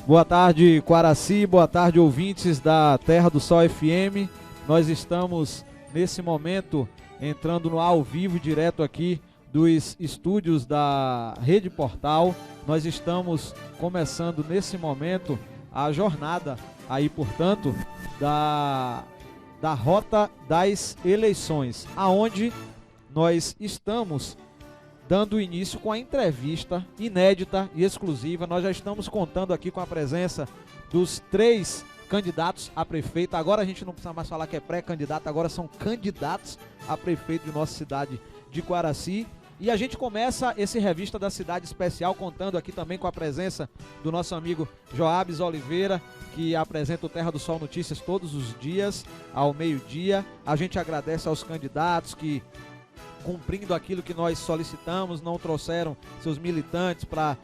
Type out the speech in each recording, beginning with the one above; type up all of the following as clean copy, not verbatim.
Boa tarde, Quaraci, boa tarde, ouvintes da Terra do Sol FM. Nós estamos, nesse momento, entrando no ao vivo, direto aqui dos estúdios da Rede Portal. Nós estamos começando, nesse momento, a jornada aí, portanto, da Rota das Eleições, aonde nós estamos dando início com a entrevista inédita e exclusiva. Nós já estamos contando aqui com a presença dos 3 candidatos a prefeito. Agora a gente não precisa mais falar que é pré-candidato, agora são candidatos a prefeito de nossa cidade de Quaraci. E a gente começa esse Revista da Cidade Especial contando aqui também com a presença do nosso amigo Joabes Oliveira, que apresenta o Terra do Sol Notícias todos os dias, ao meio-dia. A gente agradece aos candidatos que, cumprindo aquilo que nós solicitamos, não trouxeram seus militantes para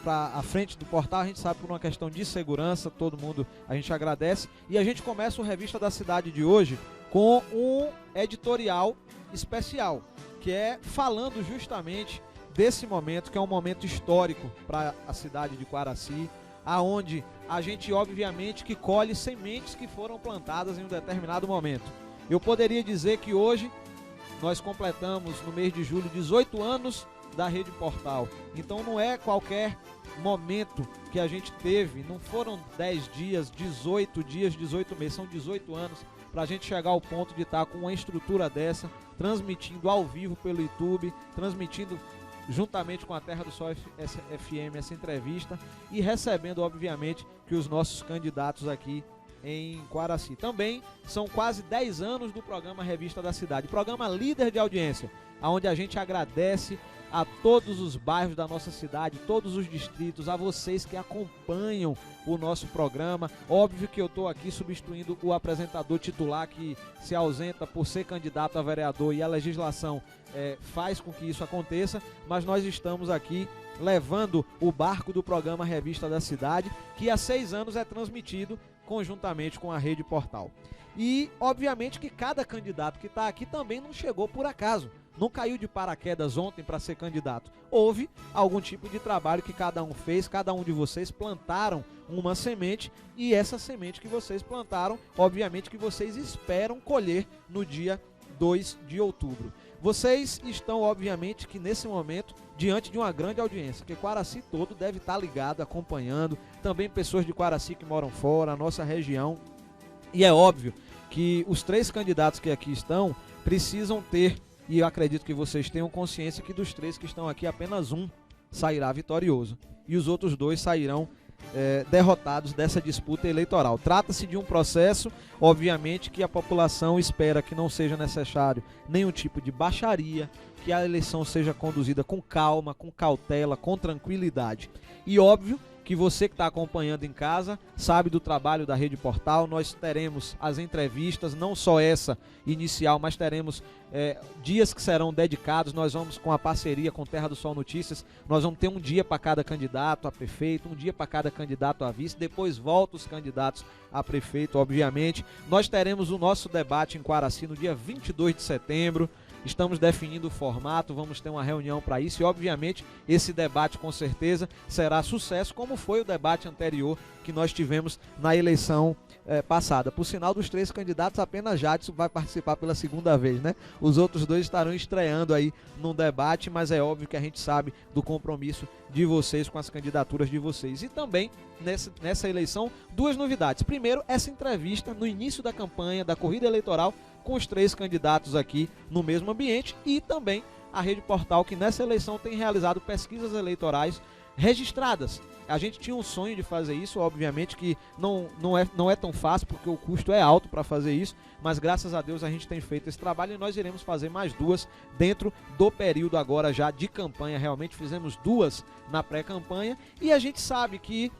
a frente do portal. A gente sabe, por uma questão de segurança, todo mundo, a gente agradece. E a gente começa o Revista da Cidade de hoje com um editorial especial, que é falando justamente desse momento, que é um momento histórico para a cidade de Quaraci, aonde a gente obviamente que colhe sementes que foram plantadas em um determinado momento. Eu poderia dizer que hoje nós completamos, no mês de julho, 18 anos da Rede Portal. Então não é qualquer momento que a gente teve, não foram 10 dias, 18 dias, 18 meses, são 18 anos para a gente chegar ao ponto de estar com uma estrutura dessa, transmitindo ao vivo pelo YouTube, transmitindo juntamente com a Terra do Sol FM essa entrevista e recebendo, obviamente, que os nossos candidatos aqui em Quaraci. Também são quase 10 anos do programa Revista da Cidade, programa líder de audiência, onde a gente agradece a todos os bairros da nossa cidade, todos os distritos, a vocês que acompanham o nosso programa. Óbvio que eu estou aqui substituindo o apresentador titular que se ausenta por ser candidato a vereador e a legislação faz com que isso aconteça, mas nós estamos aqui levando o barco do programa Revista da Cidade, que há 6 anos é transmitido conjuntamente com a Rede Portal. E, obviamente, que cada candidato que está aqui também não chegou por acaso, não caiu de paraquedas ontem para ser candidato. Houve algum tipo de trabalho que cada um fez, cada um de vocês plantaram uma semente, e essa semente que vocês plantaram, obviamente que vocês esperam colher no dia 2 de outubro. Vocês estão, obviamente, que nesse momento, diante de uma grande audiência, que Quaraci todo deve estar ligado, acompanhando, também pessoas de Quaraci que moram fora, a nossa região. E é óbvio que os 3 candidatos que aqui estão precisam ter, e eu acredito que vocês tenham consciência que dos 3 que estão aqui, apenas um sairá vitorioso e os outros 2 sairão derrotados dessa disputa eleitoral. Trata-se de um processo, obviamente, que a população espera que não seja necessário nenhum tipo de baixaria, que a eleição seja conduzida com calma, com cautela, com tranquilidade. E óbvio que você que está acompanhando em casa sabe do trabalho da Rede Portal. Nós teremos as entrevistas, não só essa inicial, mas teremos dias que serão dedicados. Nós vamos com a parceria com Terra do Sol Notícias, nós vamos ter um dia para cada candidato a prefeito, um dia para cada candidato a vice, depois volta os candidatos a prefeito, obviamente. Nós teremos o nosso debate em Quaraci no dia 22 de setembro. Estamos definindo o formato, vamos ter uma reunião para isso e, obviamente, esse debate com certeza será sucesso, como foi o debate anterior que nós tivemos na eleição passada. Por sinal, dos 3 candidatos, apenas Jadson vai participar pela 2ª vez, né? Os outros 2 estarão estreando aí num debate, mas é óbvio que a gente sabe do compromisso de vocês com as candidaturas de vocês. E também, nessa eleição, 2 novidades. Primeiro, essa entrevista no início da campanha, da corrida eleitoral, com os 3 candidatos aqui no mesmo ambiente, e também a Rede Portal, que nessa eleição tem realizado pesquisas eleitorais registradas. A gente tinha um sonho de fazer isso, obviamente que não é tão fácil, porque o custo é alto para fazer isso, mas graças a Deus a gente tem feito esse trabalho e nós iremos fazer mais 2 dentro do período agora já de campanha. Realmente fizemos 2 na pré-campanha e a gente sabe que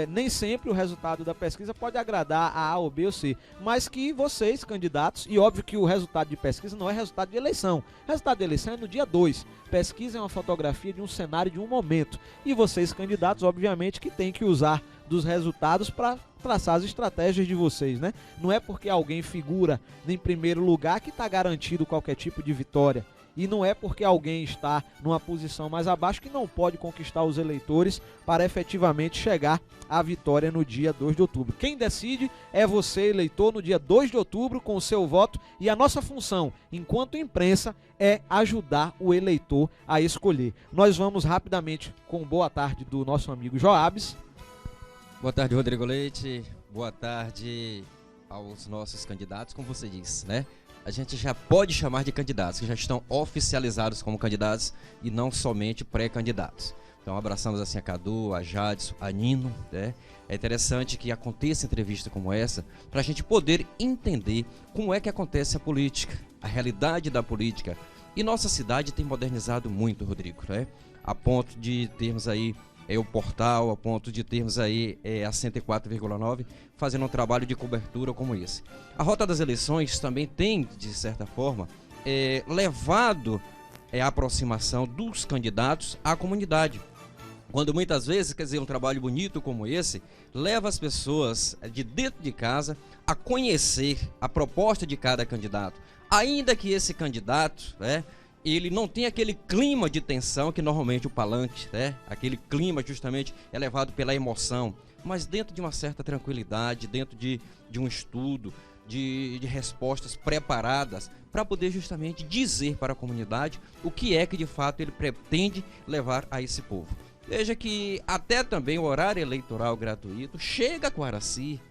nem sempre o resultado da pesquisa pode agradar a A ou B ou C, mas que vocês, candidatos, e óbvio que o resultado de pesquisa não é resultado de eleição, o resultado de eleição é no dia 2, pesquisa é uma fotografia de um cenário, de um momento, e vocês, candidatos, obviamente que têm que usar dos resultados para traçar as estratégias de vocês, né? Não é porque alguém figura em primeiro lugar que está garantido qualquer tipo de vitória. e não é porque alguém está numa posição mais abaixo que não pode conquistar os eleitores para efetivamente chegar à vitória no dia 2 de outubro. Quem decide é você, eleitor, no dia 2 de outubro com o seu voto, e a nossa função, enquanto imprensa, é ajudar o eleitor a escolher. Nós vamos rapidamente com boa tarde do nosso amigo Joabes. Boa tarde, Rodrigo Leite. Boa tarde aos nossos candidatos, como você disse, né? A gente já pode chamar de candidatos, que já estão oficializados como candidatos e não somente pré-candidatos. Então abraçamos assim a Cadu, a Jadson, a Nino, né? É interessante que aconteça entrevista como essa, para a gente poder entender como é que acontece a política, a realidade da política. E nossa cidade tem modernizado muito, Rodrigo, né? A ponto de termos aí o portal, a ponto de termos aí a 104,9 fazendo um trabalho de cobertura como esse. A Rota das Eleições também tem, de certa forma, levado a aproximação dos candidatos à comunidade. Quando muitas vezes, quer dizer, um trabalho bonito como esse, leva as pessoas de dentro de casa a conhecer a proposta de cada candidato. Ainda que esse candidato, ele não tem aquele clima de tensão que normalmente o palanque, aquele clima justamente é levado pela emoção, mas dentro de uma certa tranquilidade, dentro de um estudo, de respostas preparadas para poder justamente dizer para a comunidade o que é que de fato ele pretende levar a esse povo. Veja que até também o horário eleitoral gratuito chega a Coaraci,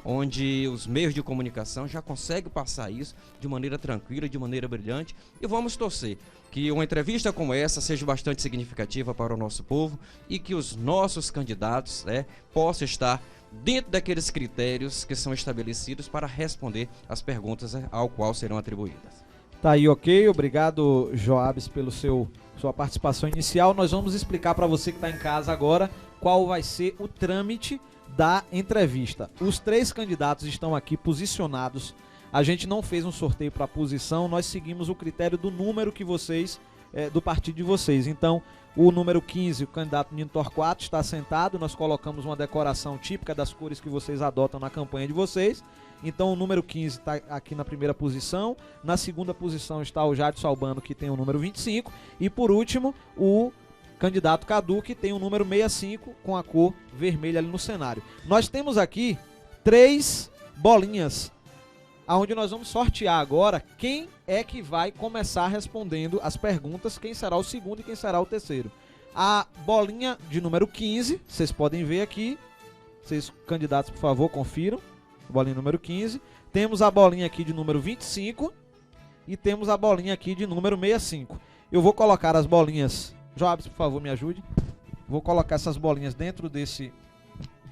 onde os meios de comunicação já conseguem passar isso de maneira tranquila, de maneira brilhante, e vamos torcer que uma entrevista como essa seja bastante significativa para o nosso povo e que os nossos candidatos possam estar dentro daqueles critérios que são estabelecidos para responder as perguntas ao qual serão atribuídas. Tá aí, ok. Obrigado, Joabes, pelo sua participação inicial. Nós vamos explicar para você que está em casa agora qual vai ser o trâmite da entrevista. Os 3 candidatos estão aqui posicionados. A gente não fez um sorteio para posição, nós seguimos o critério do número que vocês, do partido de vocês. Então, o número 15, o candidato Nino Torquato, está sentado. Nós colocamos uma decoração típica das cores que vocês adotam na campanha de vocês. Então, o número 15 está aqui na primeira posição. Na segunda posição está o Jadson Albano, que tem o número 25. E, por último, o candidato Cadu, que tem o número 65 com a cor vermelha ali no cenário. Nós temos aqui 3 bolinhas, aonde nós vamos sortear agora quem é que vai começar respondendo as perguntas, quem será o segundo e quem será o terceiro. A bolinha de número 15, vocês podem ver aqui, vocês candidatos, por favor, confiram, bolinha número 15. Temos a bolinha aqui de número 25 e temos a bolinha aqui de número 65. Eu vou colocar as bolinhas. Joabes, por favor, me ajude. Vou colocar essas bolinhas dentro desse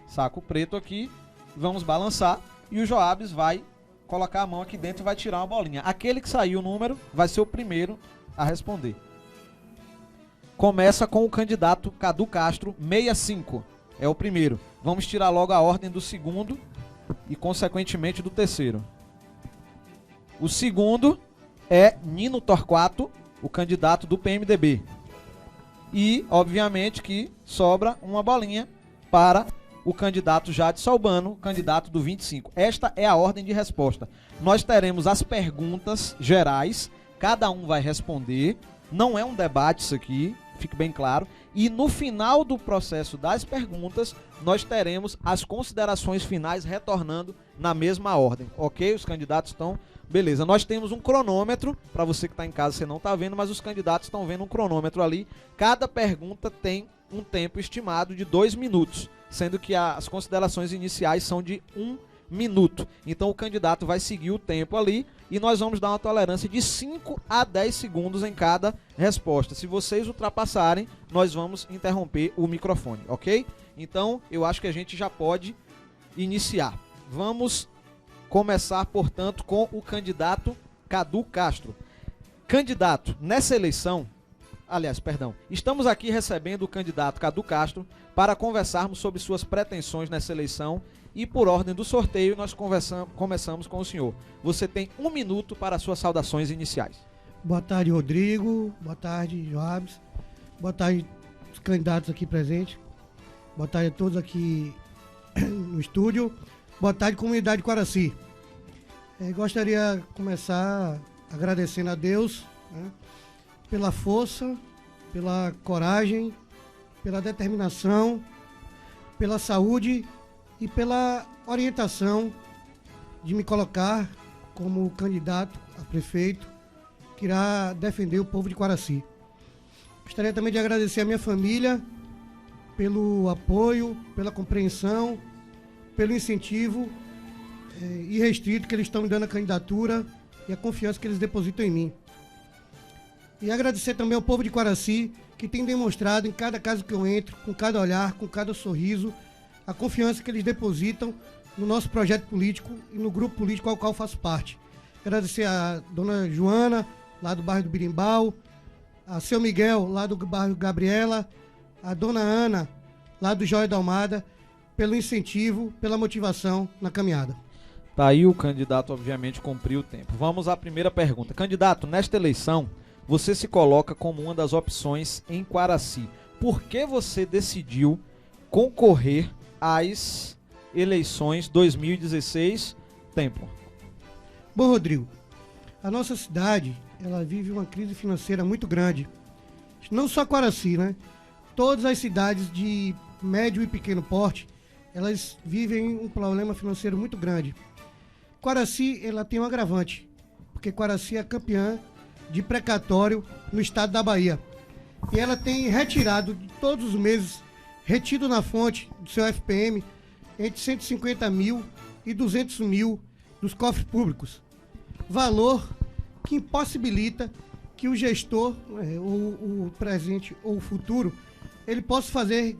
saco preto aqui. Vamos balançar. E o Joabes vai colocar a mão aqui dentro e vai tirar uma bolinha. Aquele que sair o número vai ser o primeiro a responder. Começa com o candidato Cadu Castro, 65. É o primeiro. Vamos tirar logo a ordem do segundo e, consequentemente, do terceiro. O segundo é Nino Torquato, o candidato do PMDB. E, obviamente, que sobra uma bolinha para o candidato Jadson Albano, candidato do 25. Esta é a ordem de resposta. Nós teremos as perguntas gerais, cada um vai responder. Não é um debate isso aqui, fique bem claro. E no final do processo das perguntas, nós teremos as considerações finais retornando na mesma ordem. Ok? Os candidatos estão... Beleza, nós temos um cronômetro, para você que está em casa você não está vendo, mas os candidatos estão vendo um cronômetro ali. Cada pergunta tem um tempo estimado de 2 minutos, sendo que as considerações iniciais são de 1 minuto. Então o candidato vai seguir o tempo ali e nós vamos dar uma tolerância de 5 a 10 segundos em cada resposta. Se vocês ultrapassarem, nós vamos interromper o microfone, ok? Então eu acho que a gente já pode iniciar. Vamos começar, portanto, com o candidato Cadu Castro. Candidato, nessa eleição, estamos aqui recebendo o candidato Cadu Castro para conversarmos sobre suas pretensões nessa eleição e, por ordem do sorteio, nós começamos com o senhor. Você tem 1 minuto para suas saudações iniciais. Boa tarde, Rodrigo. Boa tarde, Joabes. Boa tarde, os candidatos aqui presentes. Boa tarde a todos aqui no estúdio. Boa tarde, comunidade de Coaraci. Gostaria de começar agradecendo a Deus, pela força, pela coragem, pela determinação, pela saúde e pela orientação de me colocar como candidato a prefeito que irá defender o povo de Quaraci. Gostaria também de agradecer a minha família pelo apoio, pela compreensão, pelo incentivo irrestrito que eles estão me dando à candidatura e a confiança que eles depositam em mim. E agradecer também ao povo de Quaraci, que tem demonstrado em cada casa que eu entro, com cada olhar, com cada sorriso, a confiança que eles depositam no nosso projeto político e no grupo político ao qual faço parte. Agradecer a dona Joana, lá do bairro do Birimbau, a seu Miguel, lá do bairro Gabriela, a dona Ana, lá do Joia da Almada, pelo incentivo, pela motivação na caminhada. Tá aí, o candidato obviamente cumpriu o tempo. Vamos à primeira pergunta. Candidato, nesta eleição, você se coloca como uma das opções em Quaraci. Por que você decidiu concorrer às eleições 2016? Tempo. Bom, Rodrigo, a nossa cidade, ela vive uma crise financeira muito grande. Não só Quaraci, né? Todas as cidades de médio e pequeno porte, elas vivem um problema financeiro muito grande. Quaraci, ela tem um agravante, porque Quaraci é campeã de precatório no estado da Bahia. E ela tem retirado de todos os meses, retido na fonte do seu FPM, entre 150 mil e 200 mil dos cofres públicos. Valor que impossibilita que o gestor, ou o presente ou o futuro, ele possa fazer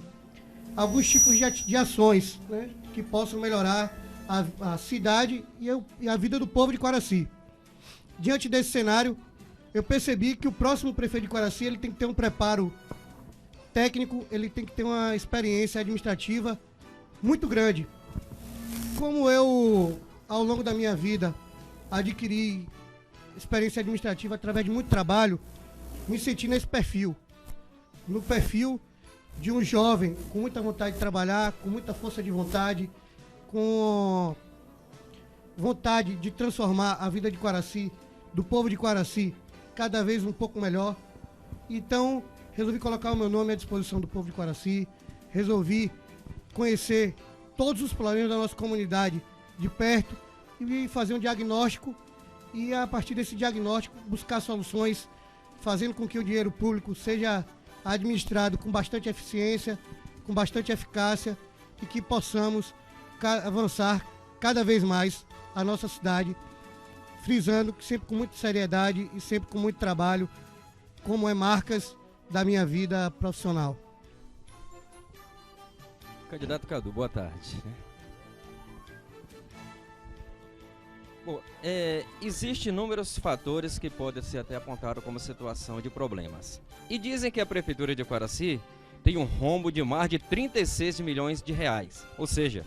alguns tipos de ações, né, que possam melhorar a cidade e a vida do povo de Quaraci. Diante desse cenário, eu percebi que o próximo prefeito de Quaraci, ele tem que ter um preparo técnico, ele tem que ter uma experiência administrativa muito grande. Como eu, ao longo da minha vida, adquiri experiência administrativa através de muito trabalho, me senti nesse perfil. No perfil de um jovem com muita vontade de trabalhar, com muita força de vontade, com vontade de transformar a vida de Quaraci, do povo de Quaraci, cada vez um pouco melhor. Então, resolvi colocar o meu nome à disposição do povo de Quaraci, resolvi conhecer todos os problemas da nossa comunidade de perto e fazer um diagnóstico e, a partir desse diagnóstico, buscar soluções, fazendo com que o dinheiro público seja administrado com bastante eficiência, com bastante eficácia e que possamos avançar cada vez mais a nossa cidade, frisando que sempre com muita seriedade e sempre com muito trabalho, como é marcas da minha vida profissional. Candidato Cadu, boa tarde. Bom, existem inúmeros fatores que podem ser até apontados como situação de problemas. E dizem que a Prefeitura de Quaraci tem um rombo de mais de 36 milhões de reais. Ou seja,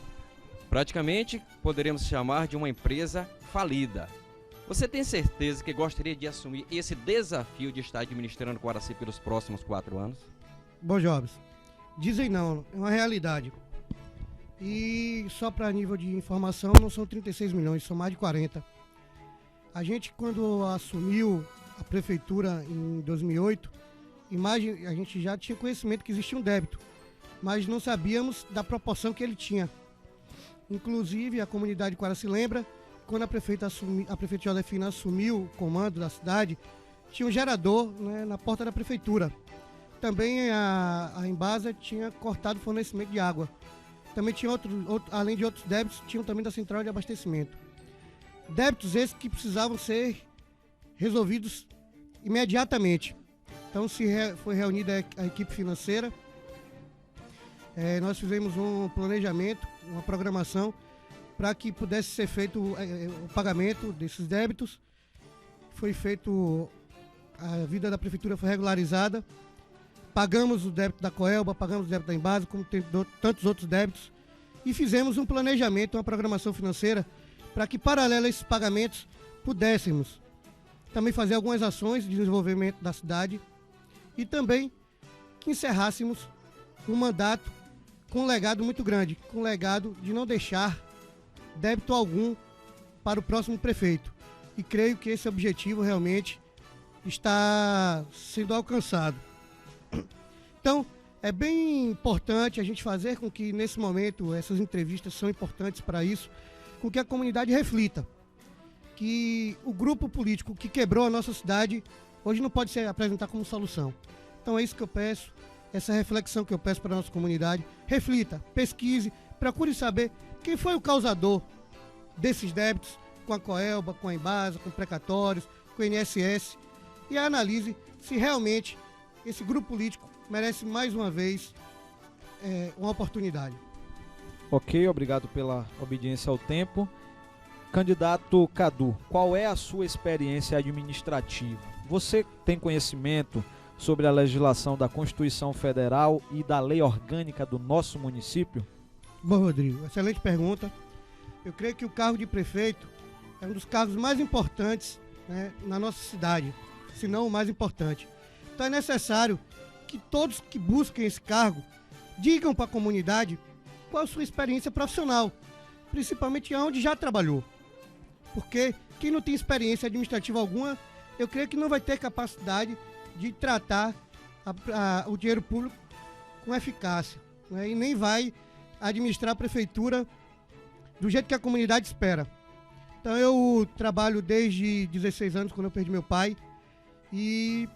praticamente poderemos chamar de uma empresa falida. Você tem certeza que gostaria de assumir esse desafio de estar administrando Quaraci pelos próximos 4 anos? Bom, Jobs, dizem não, é uma realidade. E só para nível de informação, não são 36 milhões, são mais de 40. A gente, quando assumiu a prefeitura em 2008, a gente já tinha conhecimento que existia um débito, mas não sabíamos da proporção que ele tinha. Inclusive, a comunidade de Quaraci lembra, quando a prefeita Josefina assumiu o comando da cidade, tinha um gerador, né, na porta da prefeitura. Também a Embasa tinha cortado o fornecimento de água. Também tinha além de outros débitos, tinham também da central de abastecimento. Débitos esses que precisavam ser resolvidos imediatamente. Então foi reunida a equipe financeira, nós fizemos um planejamento, uma programação, para que pudesse ser feito o pagamento desses débitos. Foi feito, a vida da prefeitura foi regularizada. Pagamos o débito da Coelba, pagamos o débito da Embasa, como tem tantos outros débitos. E fizemos um planejamento, uma programação financeira, para que, paralelo a esses pagamentos, pudéssemos também fazer algumas ações de desenvolvimento da cidade e também que encerrássemos um mandato com um legado muito grande, com um legado de não deixar débito algum para o próximo prefeito. E creio que esse objetivo realmente está sendo alcançado. Então, é bem importante a gente fazer com que, nesse momento, essas entrevistas são importantes para isso, com que a comunidade reflita que o grupo político que quebrou a nossa cidade hoje não pode se apresentar como solução. Então é isso que eu peço, essa reflexão que eu peço para a nossa comunidade. Reflita, pesquise, procure saber quem foi o causador desses débitos com a Coelba, com a Embasa, com precatórios, com o INSS, e analise se realmente esse grupo político merece mais uma vez uma oportunidade. Ok, obrigado pela obediência ao tempo. Candidato Cadu, qual é a sua experiência administrativa? Você tem conhecimento sobre a legislação da Constituição Federal e da lei orgânica do nosso município? Bom, Rodrigo, excelente pergunta. Eu creio que o cargo de prefeito é um dos cargos mais importantes, né, na nossa cidade, se não o mais importante. Então é necessário que todos que busquem esse cargo digam para a comunidade qual a sua experiência profissional, principalmente onde já trabalhou. Porque quem não tem experiência administrativa alguma, eu creio que não vai ter capacidade de tratar o dinheiro público com eficácia, né? E nem vai administrar a prefeitura do jeito que a comunidade espera. Então eu trabalho desde 16 anos, quando eu perdi meu pai, e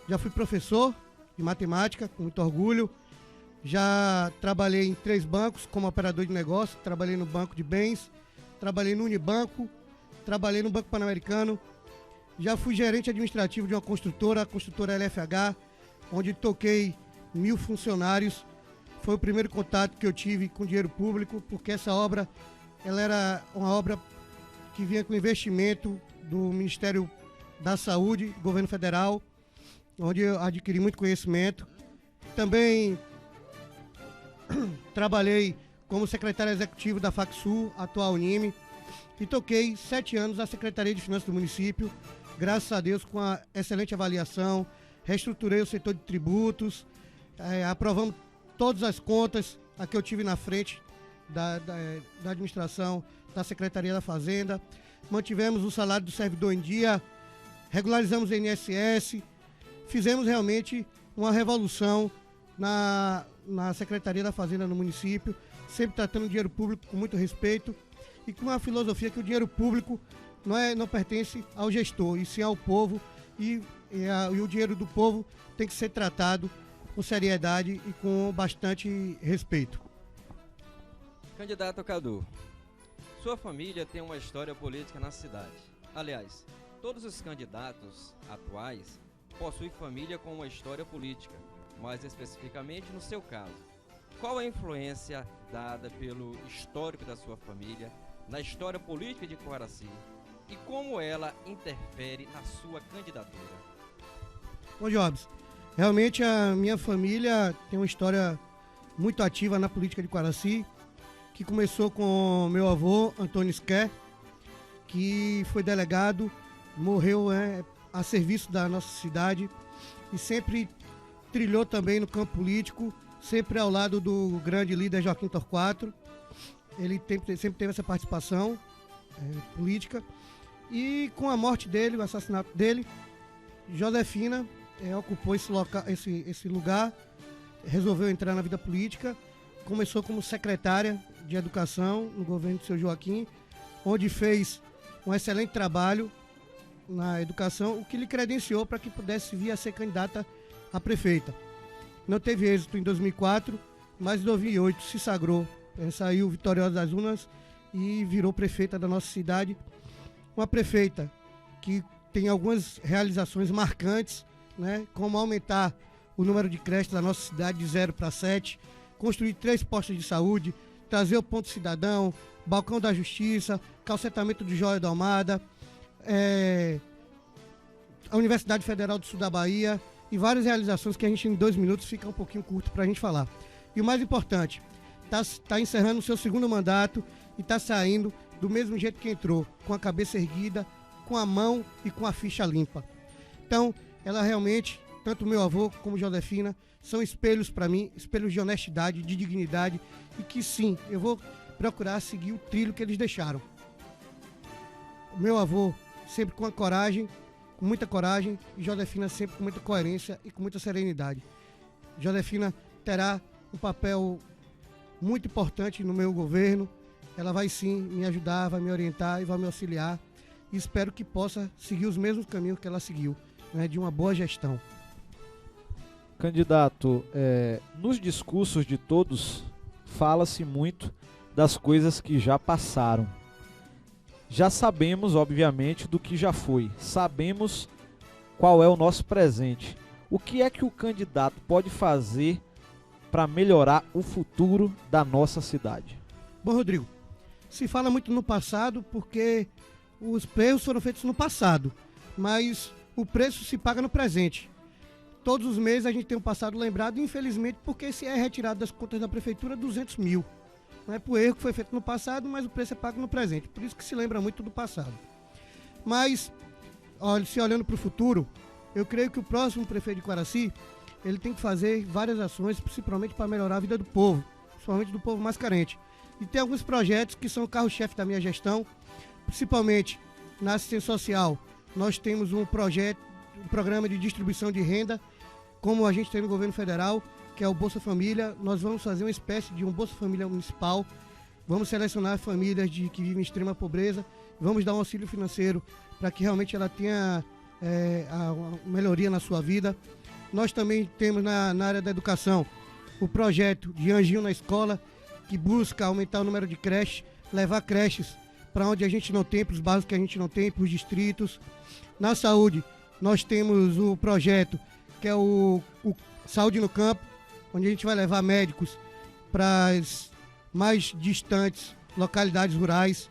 já fui professor de matemática, com muito orgulho. Já trabalhei em 3 bancos como operador de negócio, trabalhei no Banco de Bens, trabalhei no Unibanco, trabalhei no Banco Pan-Americano, já fui gerente administrativo de uma construtora, a construtora LFH, onde toquei 1000 funcionários. Foi o primeiro contato que eu tive com dinheiro público, porque essa obra, ela era uma obra que vinha com investimento do Ministério da Saúde, governo federal, onde eu adquiri muito conhecimento. Também trabalhei como secretário executivo da FacSul, atual Unime, e toquei 7 anos na Secretaria de Finanças do município, graças a Deus, com a excelente avaliação. Reestruturei o setor de tributos, aprovamos todas as contas a que eu tive na frente da administração da Secretaria da Fazenda, mantivemos o salário do servidor em dia, regularizamos o INSS, fizemos realmente uma revolução na Secretaria da Fazenda no município, sempre tratando o dinheiro público com muito respeito e com a filosofia que o dinheiro público não pertence ao gestor, e sim ao povo, e o dinheiro do povo tem que ser tratado com seriedade e com bastante respeito. Candidato Cadu, sua família tem uma história política na cidade. Aliás, todos os candidatos atuais possuem família com uma história política, mais especificamente no seu caso. Qual a influência dada pelo histórico da sua família na história política de Coaraci e como ela interfere na sua candidatura? Bom, Jobs, realmente a minha família tem uma história muito ativa na política de Coaraci, que começou com meu avô, Antônio Squer, que foi delegado, morreu a serviço da nossa cidade e sempre trilhou também no campo político, sempre ao lado do grande líder Joaquim Torquato. Ele sempre teve essa participação política. E com a morte dele, o assassinato dele, Josefina ocupou esse lugar, resolveu entrar na vida política, começou como secretária de Educação no governo do seu Joaquim, onde fez um excelente trabalho na educação, o que lhe credenciou para que pudesse vir a ser candidata a prefeita. Não teve êxito em 2004, mas em 2008 se sagrou, saiu vitoriosa das urnas e virou prefeita da nossa cidade. Uma prefeita que tem algumas realizações marcantes, né, como aumentar o número de creches da nossa cidade de 0 para 7, construir 3 postos de saúde, trazer o Ponto Cidadão, Balcão da Justiça, calcetamento de Joia da Almada, a Universidade Federal do Sul da Bahia e várias realizações que a gente em 2 minutos fica um pouquinho curto para a gente falar. E o mais importante, está encerrando o seu 2º mandato e está saindo do mesmo jeito que entrou, com a cabeça erguida, com a mão e com a ficha limpa. Então, ela realmente, tanto meu avô como Josefina, são espelhos para mim, espelhos de honestidade, de dignidade, e que sim, eu vou procurar seguir o trilho que eles deixaram. O meu avô, sempre com a coragem com muita coragem e Josefina sempre com muita coerência e com muita serenidade. Josefina terá um papel muito importante no meu governo. Ela vai sim me ajudar, vai me orientar e vai me auxiliar. E espero que possa seguir os mesmos caminhos que ela seguiu, né, de uma boa gestão. Candidato, nos discursos de todos fala-se muito das coisas que já passaram. Já sabemos, obviamente, do que já foi. Sabemos qual é o nosso presente. O que é que o candidato pode fazer para melhorar o futuro da nossa cidade? Bom, Rodrigo, se fala muito no passado porque os preços foram feitos no passado, mas o preço se paga no presente. Todos os meses a gente tem um passado lembrado, infelizmente, porque se é retirado das contas da prefeitura 200 mil. Não é por erro que foi feito no passado, mas o preço é pago no presente. Por isso que se lembra muito do passado. Mas, se olhando para o futuro, eu creio que o próximo prefeito de Quaraci, ele tem que fazer várias ações, principalmente para melhorar a vida do povo, principalmente do povo mais carente. E tem alguns projetos que são o carro-chefe da minha gestão, principalmente na assistência social. Nós temos um programa de distribuição de renda, como a gente tem no governo federal, que é o Bolsa Família. Nós vamos fazer uma espécie de um Bolsa Família municipal. Vamos selecionar famílias que vivem em extrema pobreza. Vamos dar um auxílio financeiro para que realmente ela tenha uma melhoria na sua vida. Nós também temos na área da educação o projeto de Anjinho na Escola, que busca aumentar o número de creches, levar creches para onde a gente não tem, para os bairros que a gente não tem, para os distritos. Na saúde, nós temos o projeto que é o Saúde no Campo, onde a gente vai levar médicos para as mais distantes localidades rurais.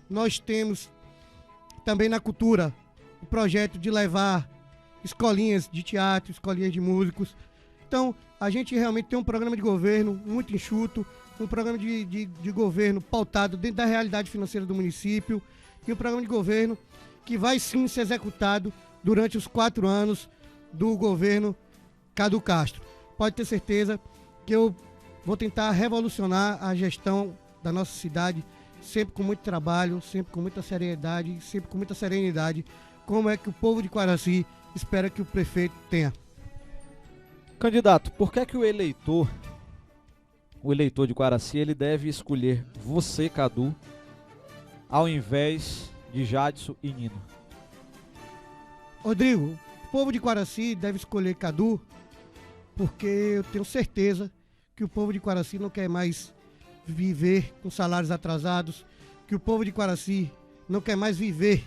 Nós temos também na cultura o projeto de levar escolinhas de teatro, escolinhas de músicos. Então, a gente realmente tem um programa de governo muito enxuto, um programa de governo pautado dentro da realidade financeira do município e um programa de governo que vai sim ser executado durante os 4 anos do governo Cadu Castro. Pode ter certeza que eu vou tentar revolucionar a gestão da nossa cidade, sempre com muito trabalho, sempre com muita seriedade, sempre com muita serenidade, como é que o povo de Quaraci espera que o prefeito tenha. Candidato, por que é que o eleitor de Quaraci, ele deve escolher você, Cadu, ao invés de Jadson e Nino? Rodrigo, o povo de Quaraci deve escolher Cadu porque eu tenho certeza que o povo de Quaraci não quer mais viver com salários atrasados, que o povo de Quaraci não quer mais viver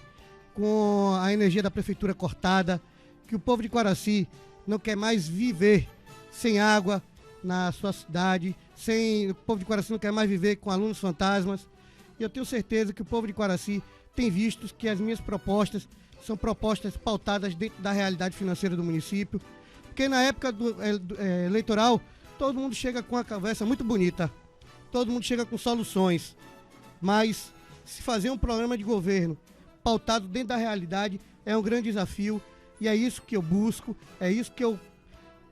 com a energia da prefeitura cortada, que o povo de Quaraci não quer mais viver sem água na sua cidade, o povo de Quaraci não quer mais viver com alunos fantasmas. E eu tenho certeza que o povo de Quaraci tem visto que as minhas propostas são propostas pautadas dentro da realidade financeira do município, porque na época eleitoral todo mundo chega com uma conversa muito bonita, todo mundo chega com soluções, mas se fazer um programa de governo pautado dentro da realidade é um grande desafio, e é isso que eu busco, é isso que eu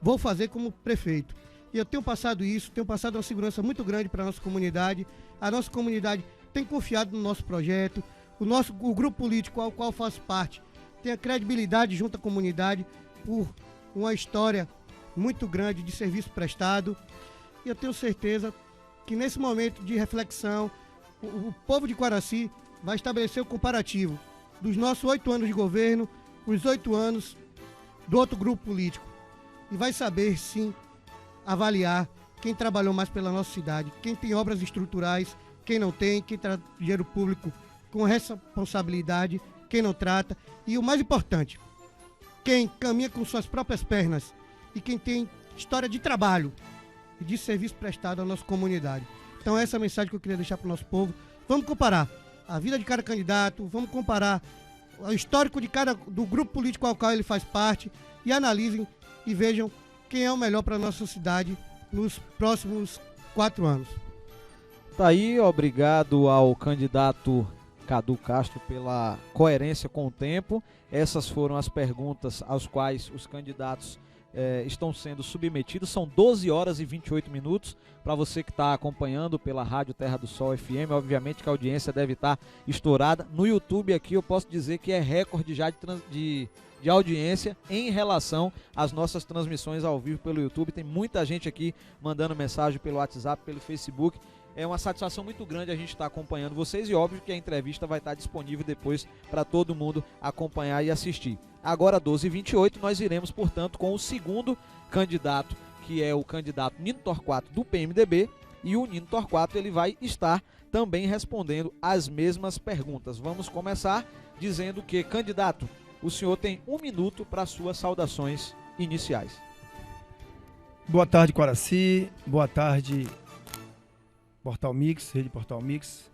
vou fazer como prefeito. E eu tenho passado uma segurança muito grande para a nossa comunidade tem confiado no nosso projeto, o grupo político ao qual faço parte tem a credibilidade junto à comunidade por uma história muito grande de serviço prestado, e eu tenho certeza que nesse momento de reflexão o povo de Quaraci vai estabelecer o comparativo dos nossos 8 anos de governo, os 8 anos do outro grupo político, e vai saber sim avaliar quem trabalhou mais pela nossa cidade, quem tem obras estruturais, quem não tem, quem trata dinheiro público com responsabilidade, quem não trata, e o mais importante, quem caminha com suas próprias pernas e quem tem história de trabalho e de serviço prestado à nossa comunidade. Então essa é a mensagem que eu queria deixar para o nosso povo. Vamos comparar a vida de cada candidato, vamos comparar o histórico do grupo político ao qual ele faz parte, e analisem e vejam quem é o melhor para a nossa cidade nos próximos 4 anos. Tá aí, obrigado ao candidato Cadu Castro pela coerência com o tempo. Essas foram as perguntas às quais os candidatos estão sendo submetidos. São 12 horas e 28 minutos. Para você que está acompanhando pela Rádio Terra do Sol FM, obviamente que a audiência deve estar estourada. No YouTube aqui eu posso dizer que é recorde já de audiência em relação às nossas transmissões ao vivo pelo YouTube. Tem muita gente aqui mandando mensagem pelo WhatsApp, pelo Facebook. É uma satisfação muito grande a gente estar acompanhando vocês e óbvio que a entrevista vai estar disponível depois para todo mundo acompanhar e assistir. Agora, 12h28, nós iremos, portanto, com o segundo candidato, que é o candidato Nino Torquato do PMDB, e o Nino Torquato ele vai estar também respondendo as mesmas perguntas. Vamos começar dizendo que, candidato, o senhor tem 1 minuto para suas saudações iniciais. Boa tarde, Quaraci. Boa tarde, Portal Mix, Rede Portal Mix,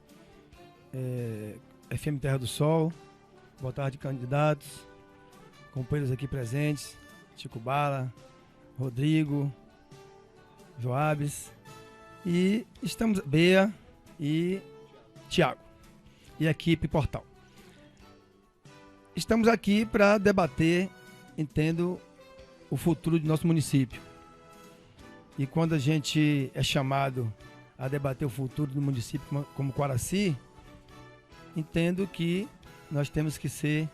FM Terra do Sol. Boa tarde, candidatos, companheiros aqui presentes, Chico Bala, Rodrigo, Joabes, e estamos, Bea e Tiago, e equipe Portal. Estamos aqui para debater, entendo, o futuro do nosso município. E quando a gente é chamado a debater o futuro do município como Quaraci, entendo que nós temos que ser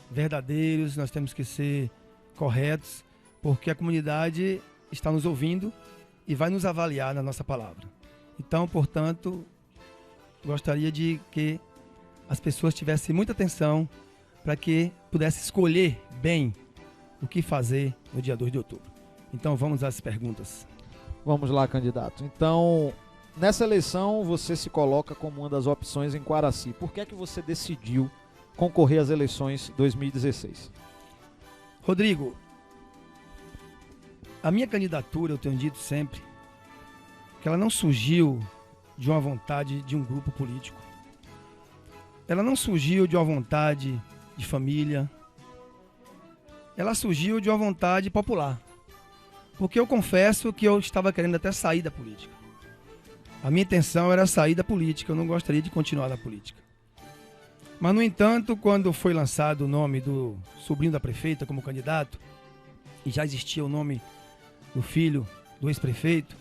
verdadeiros, nós temos que ser corretos, porque a comunidade está nos ouvindo e vai nos avaliar na nossa palavra. Então, portanto, gostaria de que as pessoas tivessem muita atenção para que pudesse escolher bem o que fazer no dia 2 de outubro. Então vamos às perguntas. Vamos lá, candidato. Então, nessa eleição você se coloca como uma das opções em Quaraci. Por que é que você decidiu concorrer às eleições 2016? Rodrigo, a minha candidatura, eu tenho dito sempre, que ela não surgiu de uma vontade de um grupo político. Ela não surgiu de uma vontade de família. Ela surgiu de uma vontade popular. Porque eu confesso que eu estava querendo até sair da política. A minha intenção era sair da política, eu não gostaria de continuar na política. Mas, no entanto, quando foi lançado o nome do sobrinho da prefeita como candidato, e já existia o nome do filho do ex-prefeito,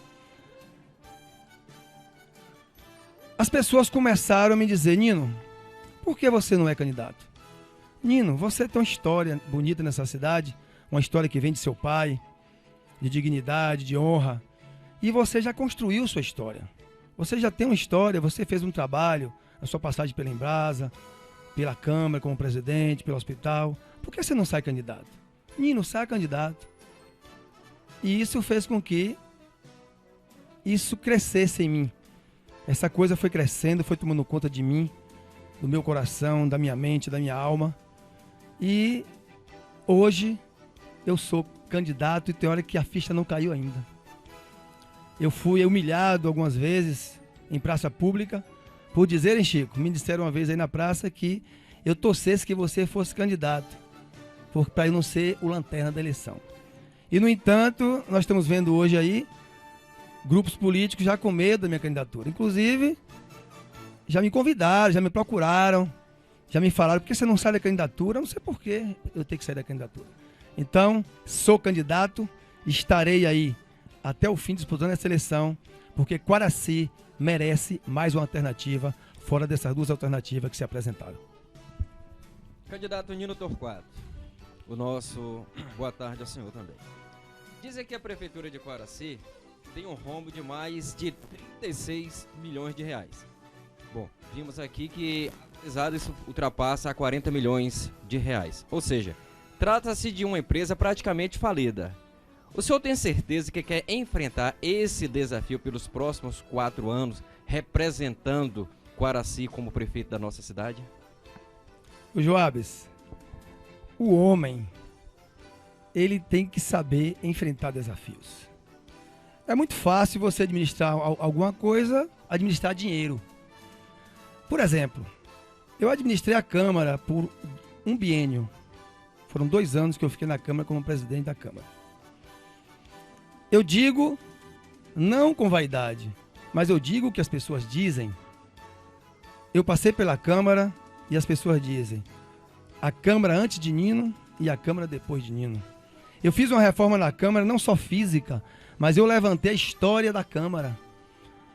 as pessoas começaram a me dizer: Nino, por que você não é candidato? Nino, você tem uma história bonita nessa cidade, uma história que vem de seu pai, de dignidade, de honra, e você já construiu sua história. Você já tem uma história, você fez um trabalho, a sua passagem pela Embrasa, pela Câmara como presidente, pelo hospital. Por que você não sai candidato? Nino, sai candidato. E isso fez com que isso crescesse em mim. Essa coisa foi crescendo, foi tomando conta de mim, do meu coração, da minha mente, da minha alma. E hoje eu sou candidato e tem hora que a ficha não caiu ainda. Eu fui humilhado algumas vezes em praça pública por dizerem, Chico, me disseram uma vez aí na praça que eu torcesse que você fosse candidato, para eu não ser o lanterna da eleição. E, no entanto, nós estamos vendo hoje aí grupos políticos já com medo da minha candidatura. Inclusive, já me convidaram, já me procuraram, já me falaram: por que você não sai da candidatura? Eu não sei por que eu tenho que sair da candidatura. Então, sou candidato, estarei aí até o fim disputando essa eleição, porque Quaraci merece mais uma alternativa fora dessas duas alternativas que se apresentaram. Candidato Nino Torquato, o nosso boa tarde ao senhor também. Dizem que a Prefeitura de Quaraci tem um rombo de mais de 36 milhões de reais. Bom, vimos aqui que, apesar disso, ultrapassa a 40 milhões de reais. Ou seja, trata-se de uma empresa praticamente falida. O senhor tem certeza que quer enfrentar esse desafio pelos próximos 4 anos, representando Quaraci como prefeito da nossa cidade? O Joabes, o homem, ele tem que saber enfrentar desafios. É muito fácil você administrar alguma coisa, administrar dinheiro. Por exemplo, eu administrei a Câmara por um biênio. Foram 2 anos que eu fiquei na Câmara como presidente da Câmara. Eu digo, não com vaidade, mas eu digo o que as pessoas dizem. Eu passei pela Câmara e as pessoas dizem: a Câmara antes de Nino e a Câmara depois de Nino. Eu fiz uma reforma na Câmara, não só física, mas eu levantei a história da Câmara.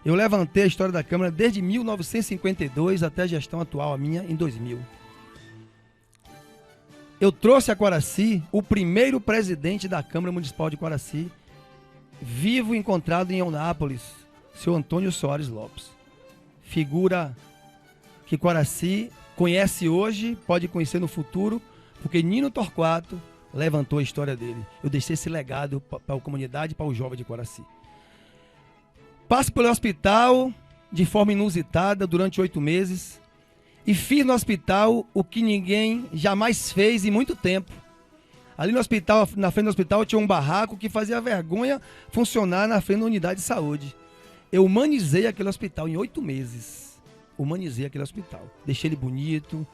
Eu levantei a história da Câmara desde 1952 até a gestão atual, a minha, em 2000. Eu trouxe a Quaraci o primeiro presidente da Câmara Municipal de Quaraci, vivo encontrado em Eunápolis, seu Antônio Soares Lopes. Figura que Quaraci conhece hoje, pode conhecer no futuro, porque Nino Torquato levantou a história dele. Eu deixei esse legado para a comunidade e para o jovem de Quaraci. Passo pelo hospital de forma inusitada durante 8 meses e fiz no hospital o que ninguém jamais fez em muito tempo. Ali no hospital, na frente do hospital, tinha um barraco que fazia vergonha funcionar na frente da unidade de saúde. Eu humanizei aquele hospital em 8 meses. Humanizei aquele hospital. Deixei ele bonito,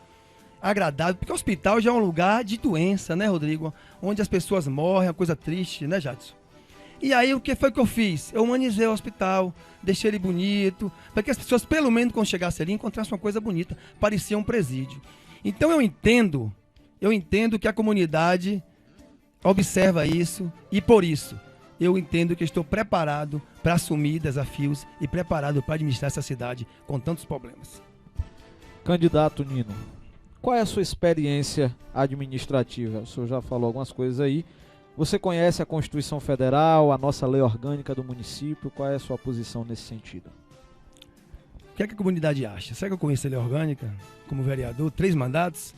agradável, porque o hospital já é um lugar de doença, né, Rodrigo? Onde as pessoas morrem, uma coisa triste, né, Jadson? E aí, o que foi que eu fiz? Eu humanizei o hospital, deixei ele bonito, para que as pessoas, pelo menos quando chegassem ali, encontrassem uma coisa bonita. Parecia um presídio. Então eu entendo que a comunidade observa isso e por isso eu entendo que estou preparado para assumir desafios e preparado para administrar essa cidade com tantos problemas. Candidato Nino, qual é a sua experiência administrativa? O senhor já falou algumas coisas aí. Você conhece a Constituição Federal, a nossa lei orgânica do município? Qual é a sua posição nesse sentido? O que é que a comunidade acha? Será que eu conheço a lei orgânica como vereador? 3 mandatos?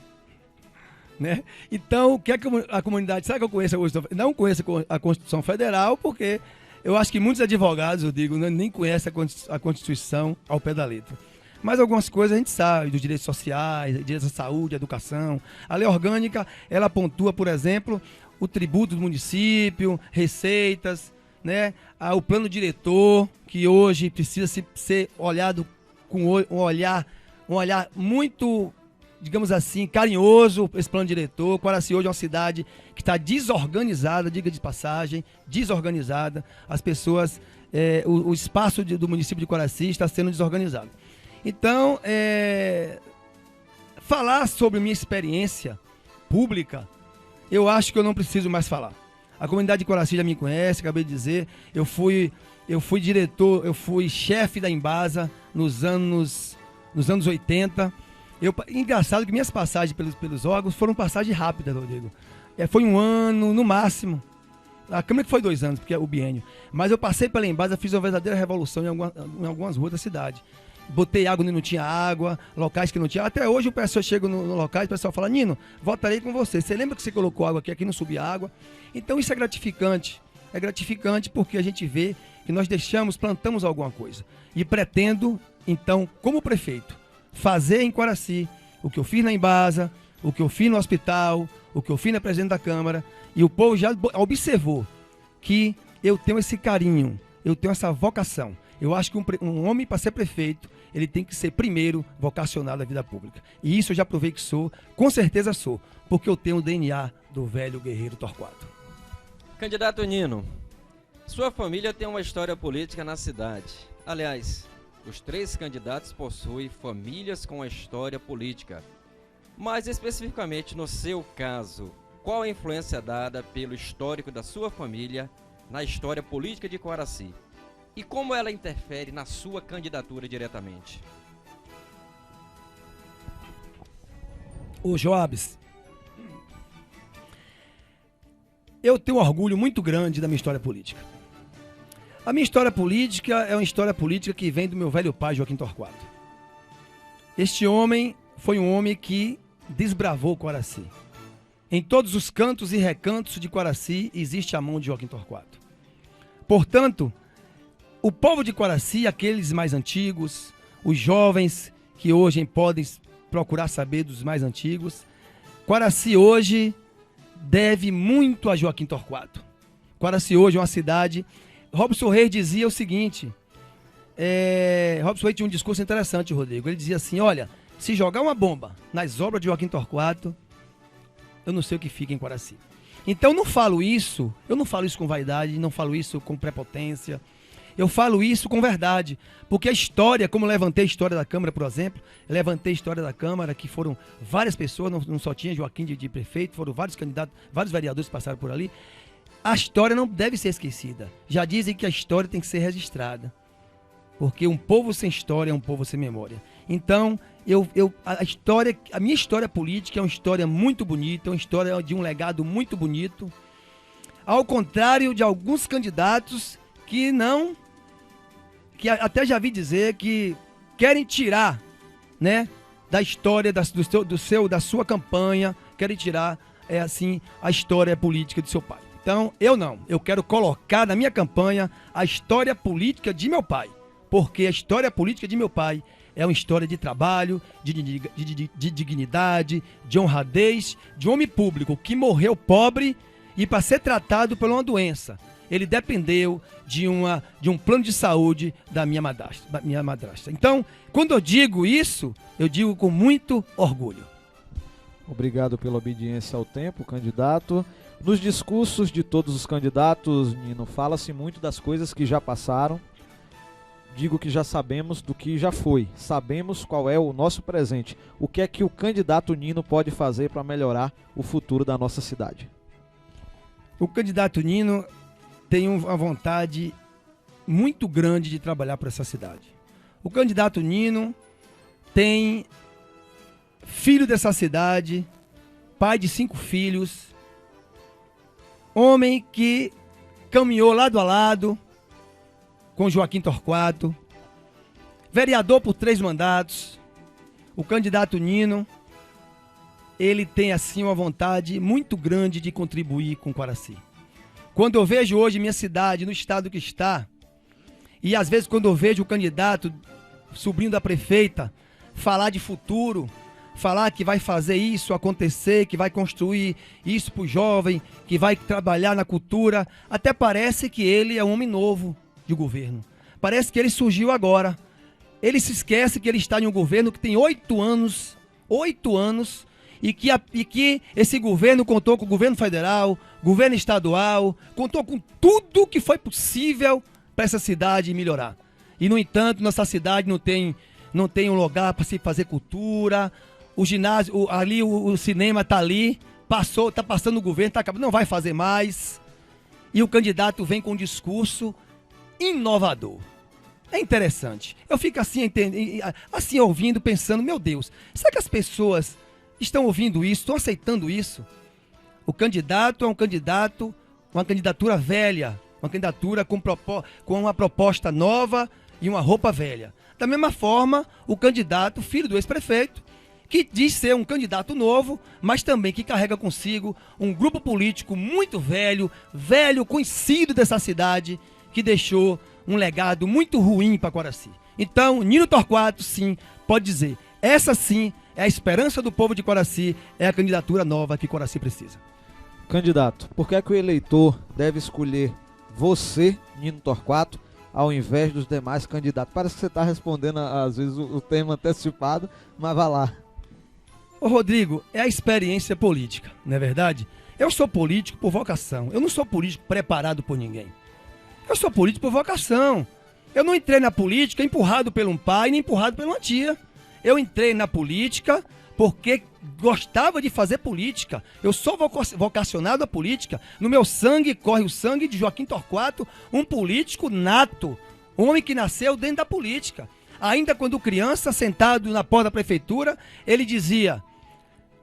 Né? Então, o que é que a comunidade... Será que eu conheço a Constituição? Não conheço a Constituição Federal, porque eu acho que muitos advogados, eu digo, nem conhecem a Constituição ao pé da letra. Mas algumas coisas a gente sabe, dos direitos sociais, direitos à saúde, à educação. A lei orgânica, ela pontua, por exemplo, o tributo do município, receitas, né? O plano diretor, que hoje precisa ser olhado com um olhar muito, digamos assim, carinhoso, esse plano diretor. Quaraci hoje é uma cidade que está desorganizada, diga de passagem, desorganizada. As pessoas, o espaço do município de Quaraci está sendo desorganizado. Então, falar sobre minha experiência pública, eu acho que eu não preciso mais falar. A comunidade de Quaraci já me conhece, acabei de dizer. Eu fui diretor, eu fui chefe da Embasa nos anos 80. Engraçado que minhas passagens pelos órgãos foram passagens rápidas, Rodrigo. Foi 1 ano, no máximo. A Câmara que foi 2 anos, porque é o biênio. Mas eu passei pela Embasa, fiz uma verdadeira revolução em algumas ruas da cidade. Botei água onde não tinha água, locais que não tinha. Até hoje o pessoal chega no local e o pessoal fala: Nino, votarei com você. Você lembra que você colocou água aqui não subia água? Então isso é gratificante. É gratificante porque a gente vê que nós plantamos alguma coisa. E pretendo, então, como prefeito, fazer em Quaraci o que eu fiz na Embasa, o que eu fiz no hospital, o que eu fiz na presidente da Câmara. E o povo já observou que eu tenho esse carinho, eu tenho essa vocação. Eu acho que um homem, para ser prefeito, ele tem que ser primeiro vocacionado à vida pública. E isso eu já provei que sou, com certeza sou, porque eu tenho o DNA do velho guerreiro Torquato. Candidato Nino, sua família tem uma história política na cidade. Aliás, os 3 candidatos possuem famílias com uma história política. Mas especificamente no seu caso, qual a influência dada pelo histórico da sua família na história política de Quaraci? E como ela interfere na sua candidatura diretamente? Ô Joabes, eu tenho um orgulho muito grande da minha história política. A minha história política é uma história política que vem do meu velho pai, Joaquim Torquato. Este homem foi um homem que desbravou Quaraci. Em todos os cantos e recantos de Quaraci existe a mão de Joaquim Torquato. Portanto, o povo de Quaraci, aqueles mais antigos, os jovens que hoje podem procurar saber dos mais antigos, Quaraci hoje deve muito a Joaquim Torquato. Quaraci hoje é uma cidade... Robson Reis dizia o seguinte, Robson Reis tinha um discurso interessante, Rodrigo. Ele dizia assim: olha, se jogar uma bomba nas obras de Joaquim Torquato, eu não sei o que fica em Quaraci. Então eu não falo isso com vaidade, não falo isso com prepotência. Eu falo isso com verdade, porque a história, como eu levantei a história da Câmara, por exemplo, levantei a história da Câmara, que foram várias pessoas, não só tinha Joaquim de prefeito, foram vários candidatos, vários vereadores que passaram por ali. a história não deve ser esquecida. Já dizem que a história tem que ser registrada. Porque um povo sem história é um povo sem memória. Então, a minha história política é uma história muito bonita, é uma história de um legado muito bonito. Ao contrário de alguns candidatos que até já vi dizer que querem tirar, né, da história da sua campanha, querem tirar a história política de seu pai. Então, eu quero colocar na minha campanha a história política de meu pai, porque a história política de meu pai é uma história de trabalho, de dignidade, de honradez, de homem público que morreu pobre e para ser tratado por uma doença. Ele dependeu de um plano de saúde da minha madrasta. Então, quando eu digo isso, eu digo com muito orgulho. Obrigado pela obediência ao tempo, candidato. Nos discursos de todos os candidatos, Nino, fala-se muito das coisas que já passaram. Digo que já sabemos do que já foi. Sabemos qual é o nosso presente. O que é que o candidato Nino pode fazer para melhorar o futuro da nossa cidade? O candidato Nino tem uma vontade muito grande de trabalhar por essa cidade. O candidato Nino tem filho dessa cidade, pai de 5 filhos, homem que caminhou lado a lado com Joaquim Torquato, vereador por 3 mandatos. O candidato Nino, ele tem assim uma vontade muito grande de contribuir com Quaraci. Quando eu vejo hoje minha cidade no estado que está, e às vezes quando eu vejo o candidato, sobrinho da prefeita, falar de futuro, falar que vai fazer isso acontecer, que vai construir isso para o jovem, que vai trabalhar na cultura, até parece que ele é um homem novo de governo. Parece que ele surgiu agora. Ele se esquece que ele está em um governo que tem 8 anos, e que esse governo contou com o governo federal, governo estadual, contou com tudo que foi possível para essa cidade melhorar. E, no entanto, nossa cidade não tem um lugar para se fazer cultura, o ginásio, ali o cinema está ali, está passando o governo, tá acabando, não vai fazer mais. E o candidato vem com um discurso inovador. É interessante. Eu fico assim ouvindo, pensando, meu Deus, será que as pessoas estão ouvindo isso, estão aceitando isso? O candidato é uma candidatura velha, uma candidatura com uma proposta nova e uma roupa velha. Da mesma forma, o candidato, filho do ex-prefeito, que diz ser um candidato novo, mas também que carrega consigo um grupo político muito velho, conhecido dessa cidade, que deixou um legado muito ruim para Quaraci. Então, Nino Torquato, sim, pode dizer, essa sim é a esperança do povo de Quaraci, é a candidatura nova que Quaraci precisa. Candidato, por que é que o eleitor deve escolher você, Nino Torquato, ao invés dos demais candidatos? Parece que você está respondendo, às vezes, o tema antecipado, mas vá lá. Ô Rodrigo, é a experiência política, não é verdade? Eu sou político por vocação, eu não sou político preparado por ninguém. Eu sou político por vocação. Eu não entrei na política empurrado por um pai, nem empurrado por uma tia. Eu entrei na política porque gostava de fazer política. Eu sou vocacionado à política. No meu sangue corre o sangue de Joaquim Torquato, um político nato, um homem que nasceu dentro da política. Ainda quando criança, sentado na porta da prefeitura, ele dizia: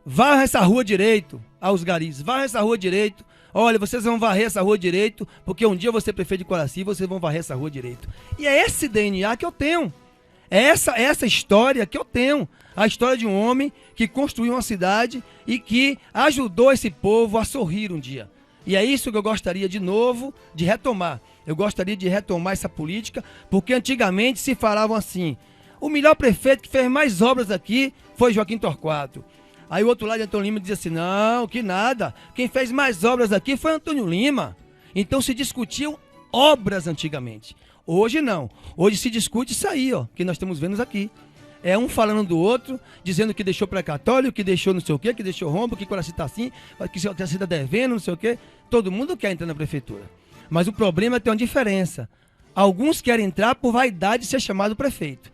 varra essa rua direito, aos garis, varra essa rua direito. Olha, vocês vão varrer essa rua direito, porque um dia eu vou ser prefeito de Quaraci, vocês vão varrer essa rua direito. E é esse DNA que eu tenho. É essa história que eu tenho. A história de um homem que construiu uma cidade e que ajudou esse povo a sorrir um dia. E é isso que eu gostaria de novo de retomar. Eu gostaria de retomar essa política, porque antigamente se falavam assim: o melhor prefeito que fez mais obras aqui foi Joaquim Torquato. Aí o outro lado de Antônio Lima dizia assim: não, que nada, quem fez mais obras aqui foi Antônio Lima. Então se discutiam obras antigamente. Hoje não, hoje se discute isso aí, ó, que nós estamos vendo aqui. É um falando do outro, dizendo que deixou pré-católico, que deixou não sei o quê, que deixou rombo, que Quaraci está assim, que Quaraci está devendo, não sei o quê. Todo mundo quer entrar na prefeitura. Mas o problema tem uma diferença. Alguns querem entrar por vaidade de ser chamado prefeito.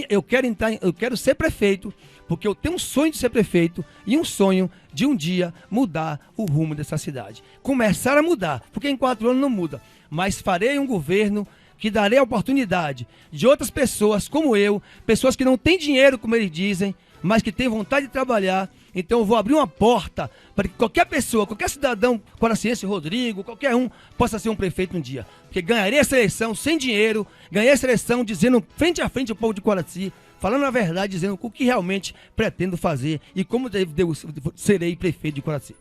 eu quero ser prefeito, porque eu tenho um sonho de ser prefeito e um sonho de um dia mudar o rumo dessa cidade. Começar a mudar, porque em 4 anos não muda, mas farei um governo que darei a oportunidade de outras pessoas como eu, pessoas que não têm dinheiro, como eles dizem, mas que têm vontade de trabalhar. Então eu vou abrir uma porta para que qualquer pessoa, qualquer cidadão, quaraciense, Rodrigo, qualquer um, possa ser um prefeito um dia. Porque ganharei essa eleição sem dinheiro, ganhei essa eleição dizendo frente a frente ao povo de Quaraci, falando a verdade, dizendo o que realmente pretendo fazer e como serei prefeito de Quaraci.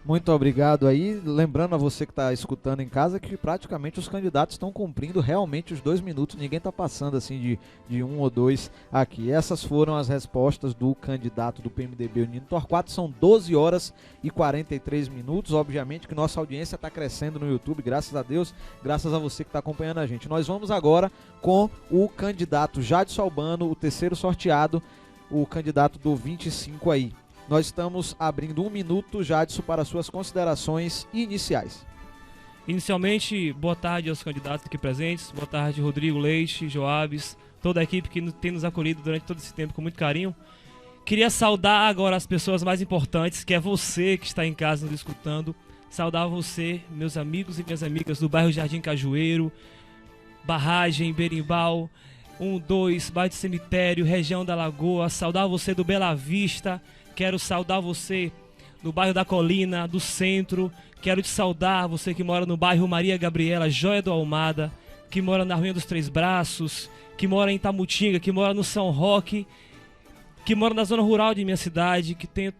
Muito obrigado aí. Lembrando a você que está escutando em casa que praticamente os candidatos estão cumprindo realmente os 2 minutos. Ninguém está passando assim de 1 ou 2 aqui. Essas foram as respostas do candidato do PMDB, o Nino Torquato. São 12 horas e 43 minutos. Obviamente que nossa audiência está crescendo no YouTube, graças a Deus, graças a você que está acompanhando a gente. Nós vamos agora com o candidato Jadson Albano, o terceiro sorteado, o candidato do 25 aí. Nós estamos abrindo 1 minuto, Jadson, para suas considerações iniciais. Inicialmente, boa tarde aos candidatos aqui presentes. Boa tarde, Rodrigo Leite, Joabes, toda a equipe que tem nos acolhido durante todo esse tempo com muito carinho. Queria saudar agora as pessoas mais importantes, que é você que está em casa nos escutando. Saudar você, meus amigos e minhas amigas do bairro Jardim Cajueiro, Barragem, Berimbau, 1, 2, bairro de Cemitério, região da Lagoa. Saudar você do Bela Vista. Quero saudar você do bairro da Colina, do centro. Quero te saudar, você que mora no bairro Maria Gabriela, Joia do Almada, que mora na Ruinha dos Três Braços, que mora em Tamutinga, que mora no São Roque, que mora na zona rural de minha cidade, que tem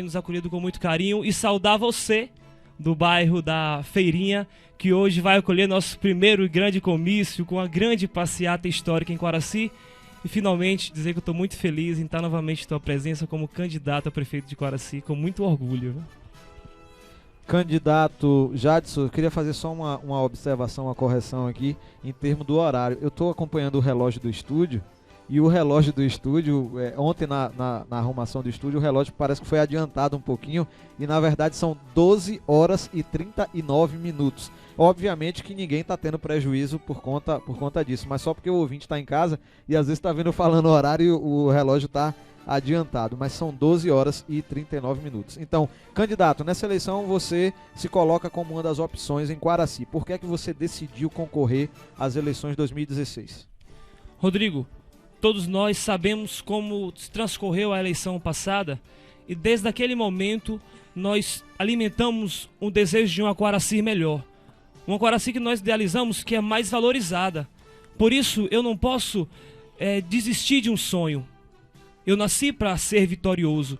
nos acolhido com muito carinho. E saudar você do bairro da Feirinha, que hoje vai acolher nosso primeiro grande comício com a grande passeata histórica em Quaraci. E finalmente dizer que eu estou muito feliz em estar novamente em tua presença como candidato a prefeito de Quaraci, com muito orgulho. Candidato Jadson, eu queria fazer só uma observação, uma correção aqui em termos do horário. Eu estou acompanhando o relógio do estúdio e o relógio do estúdio, ontem na arrumação do estúdio, o relógio parece que foi adiantado um pouquinho e na verdade são 12 horas e 39 minutos. Obviamente que ninguém está tendo prejuízo por conta disso, mas só porque o ouvinte está em casa e às vezes está vendo eu falando o horário e o relógio está adiantado, mas são 12 horas e 39 minutos. Então, candidato, nessa eleição você se coloca como uma das opções em Quaraci. Por que é que você decidiu concorrer às eleições de 2016? Rodrigo, todos nós sabemos como transcorreu a eleição passada e desde aquele momento nós alimentamos um desejo de uma Quaraci melhor. Uma Quaraci que nós idealizamos que é mais valorizada. Por isso eu não posso desistir de um sonho. Eu nasci para ser vitorioso.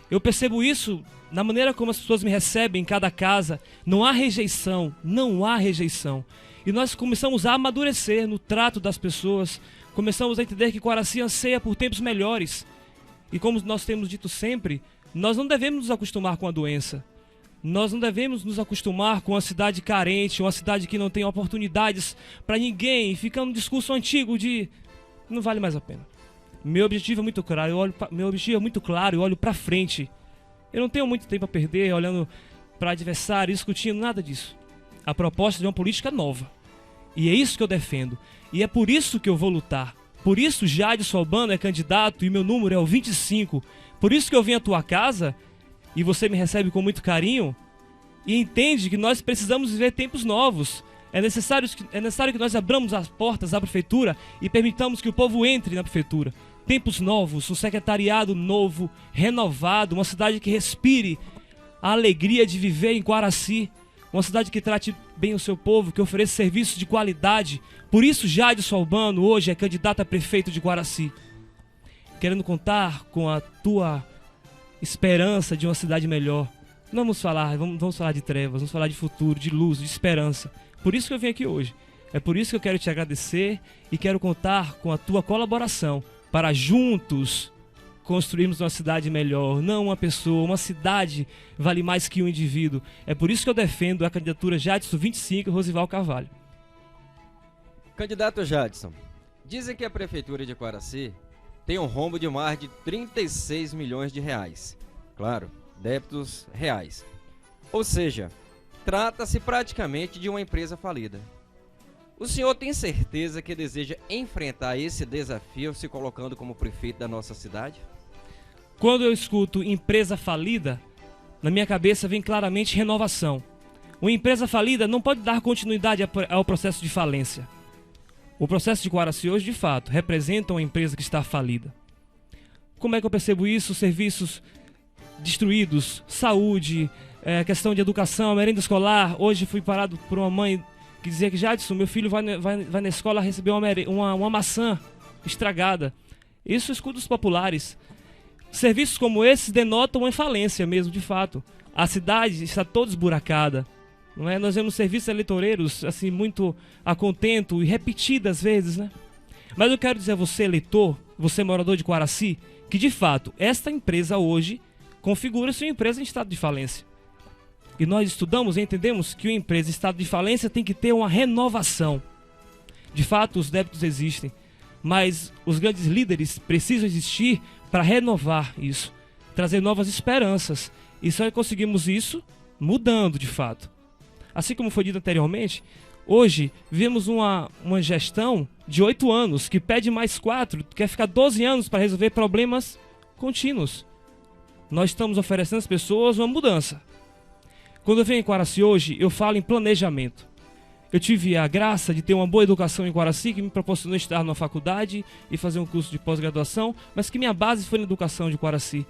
Eu percebo isso na maneira como as pessoas me recebem em cada casa. Não há rejeição, não há rejeição. E nós começamos a amadurecer no trato das pessoas. Começamos a entender que Quaraci anseia por tempos melhores. E como nós temos dito sempre, nós não devemos nos acostumar com a doença. Nós não devemos nos acostumar com uma cidade carente, uma cidade que não tem oportunidades para ninguém, ficando no discurso antigo de não vale mais a pena. Meu objetivo é muito claro, eu olho para frente. Eu não tenho muito tempo a perder olhando para adversário, discutindo, nada disso. A proposta de uma política nova. E é isso que eu defendo. E é por isso que eu vou lutar. Por isso Jadson Albano é candidato e meu número é o 25. Por isso que eu vim à tua casa e você me recebe com muito carinho e entende que nós precisamos viver tempos novos. É necessário que nós abramos as portas da prefeitura e permitamos que o povo entre na prefeitura. Tempos novos, um secretariado novo, renovado, uma cidade que respire a alegria de viver em Quaraci, uma cidade que trate bem o seu povo, que ofereça serviços de qualidade. Por isso Jadson Albano hoje é candidato a prefeito de Quaraci, querendo contar com a tua esperança de uma cidade melhor. Não vamos falar de trevas, vamos falar de futuro, de luz, de esperança. Por isso que eu vim aqui hoje. É por isso que eu quero te agradecer e quero contar com a tua colaboração para juntos construirmos uma cidade melhor, não uma pessoa. Uma cidade vale mais que um indivíduo. É por isso que eu defendo a candidatura Jadson 25 Rosival Carvalho. Candidato Jadson, dizem que a prefeitura de Quaraci tem um rombo de mais de 36 milhões de reais. Claro, débitos reais. Ou seja, trata-se praticamente de uma empresa falida. O senhor tem certeza que deseja enfrentar esse desafio se colocando como prefeito da nossa cidade? Quando eu escuto empresa falida, na minha cabeça vem claramente renovação. Uma empresa falida não pode dar continuidade ao processo de falência. O processo de Coaraci hoje, de fato, representa uma empresa que está falida. Como é que eu percebo isso? Serviços destruídos, saúde, questão de educação, merenda escolar. Hoje fui parado por uma mãe que dizia que, Jadson, meu filho vai na escola receber uma maçã estragada. Isso escudos populares. Serviços como esses denotam uma falência mesmo, de fato. A cidade está toda esburacada. Não é? Nós vemos serviços eleitoreiros assim, muito a contento e repetidas vezes, né? Mas eu quero dizer a você, eleitor, você morador de Coaraci, que de fato, esta empresa hoje configura-se uma empresa em estado de falência. E nós estudamos e entendemos que uma empresa em estado de falência tem que ter uma renovação. De fato, os débitos existem, mas os grandes líderes precisam existir para renovar isso, trazer novas esperanças. E só conseguimos isso mudando, de fato. Assim como foi dito anteriormente, hoje vemos uma gestão de 8 anos que pede mais 4, quer ficar 12 anos para resolver problemas contínuos. Nós estamos oferecendo às pessoas uma mudança. Quando eu venho em Coaraci hoje, eu falo em planejamento. Eu tive a graça de ter uma boa educação em Coaraci, que me proporcionou estar numa faculdade e fazer um curso de pós-graduação, mas que minha base foi na educação de Coaraci.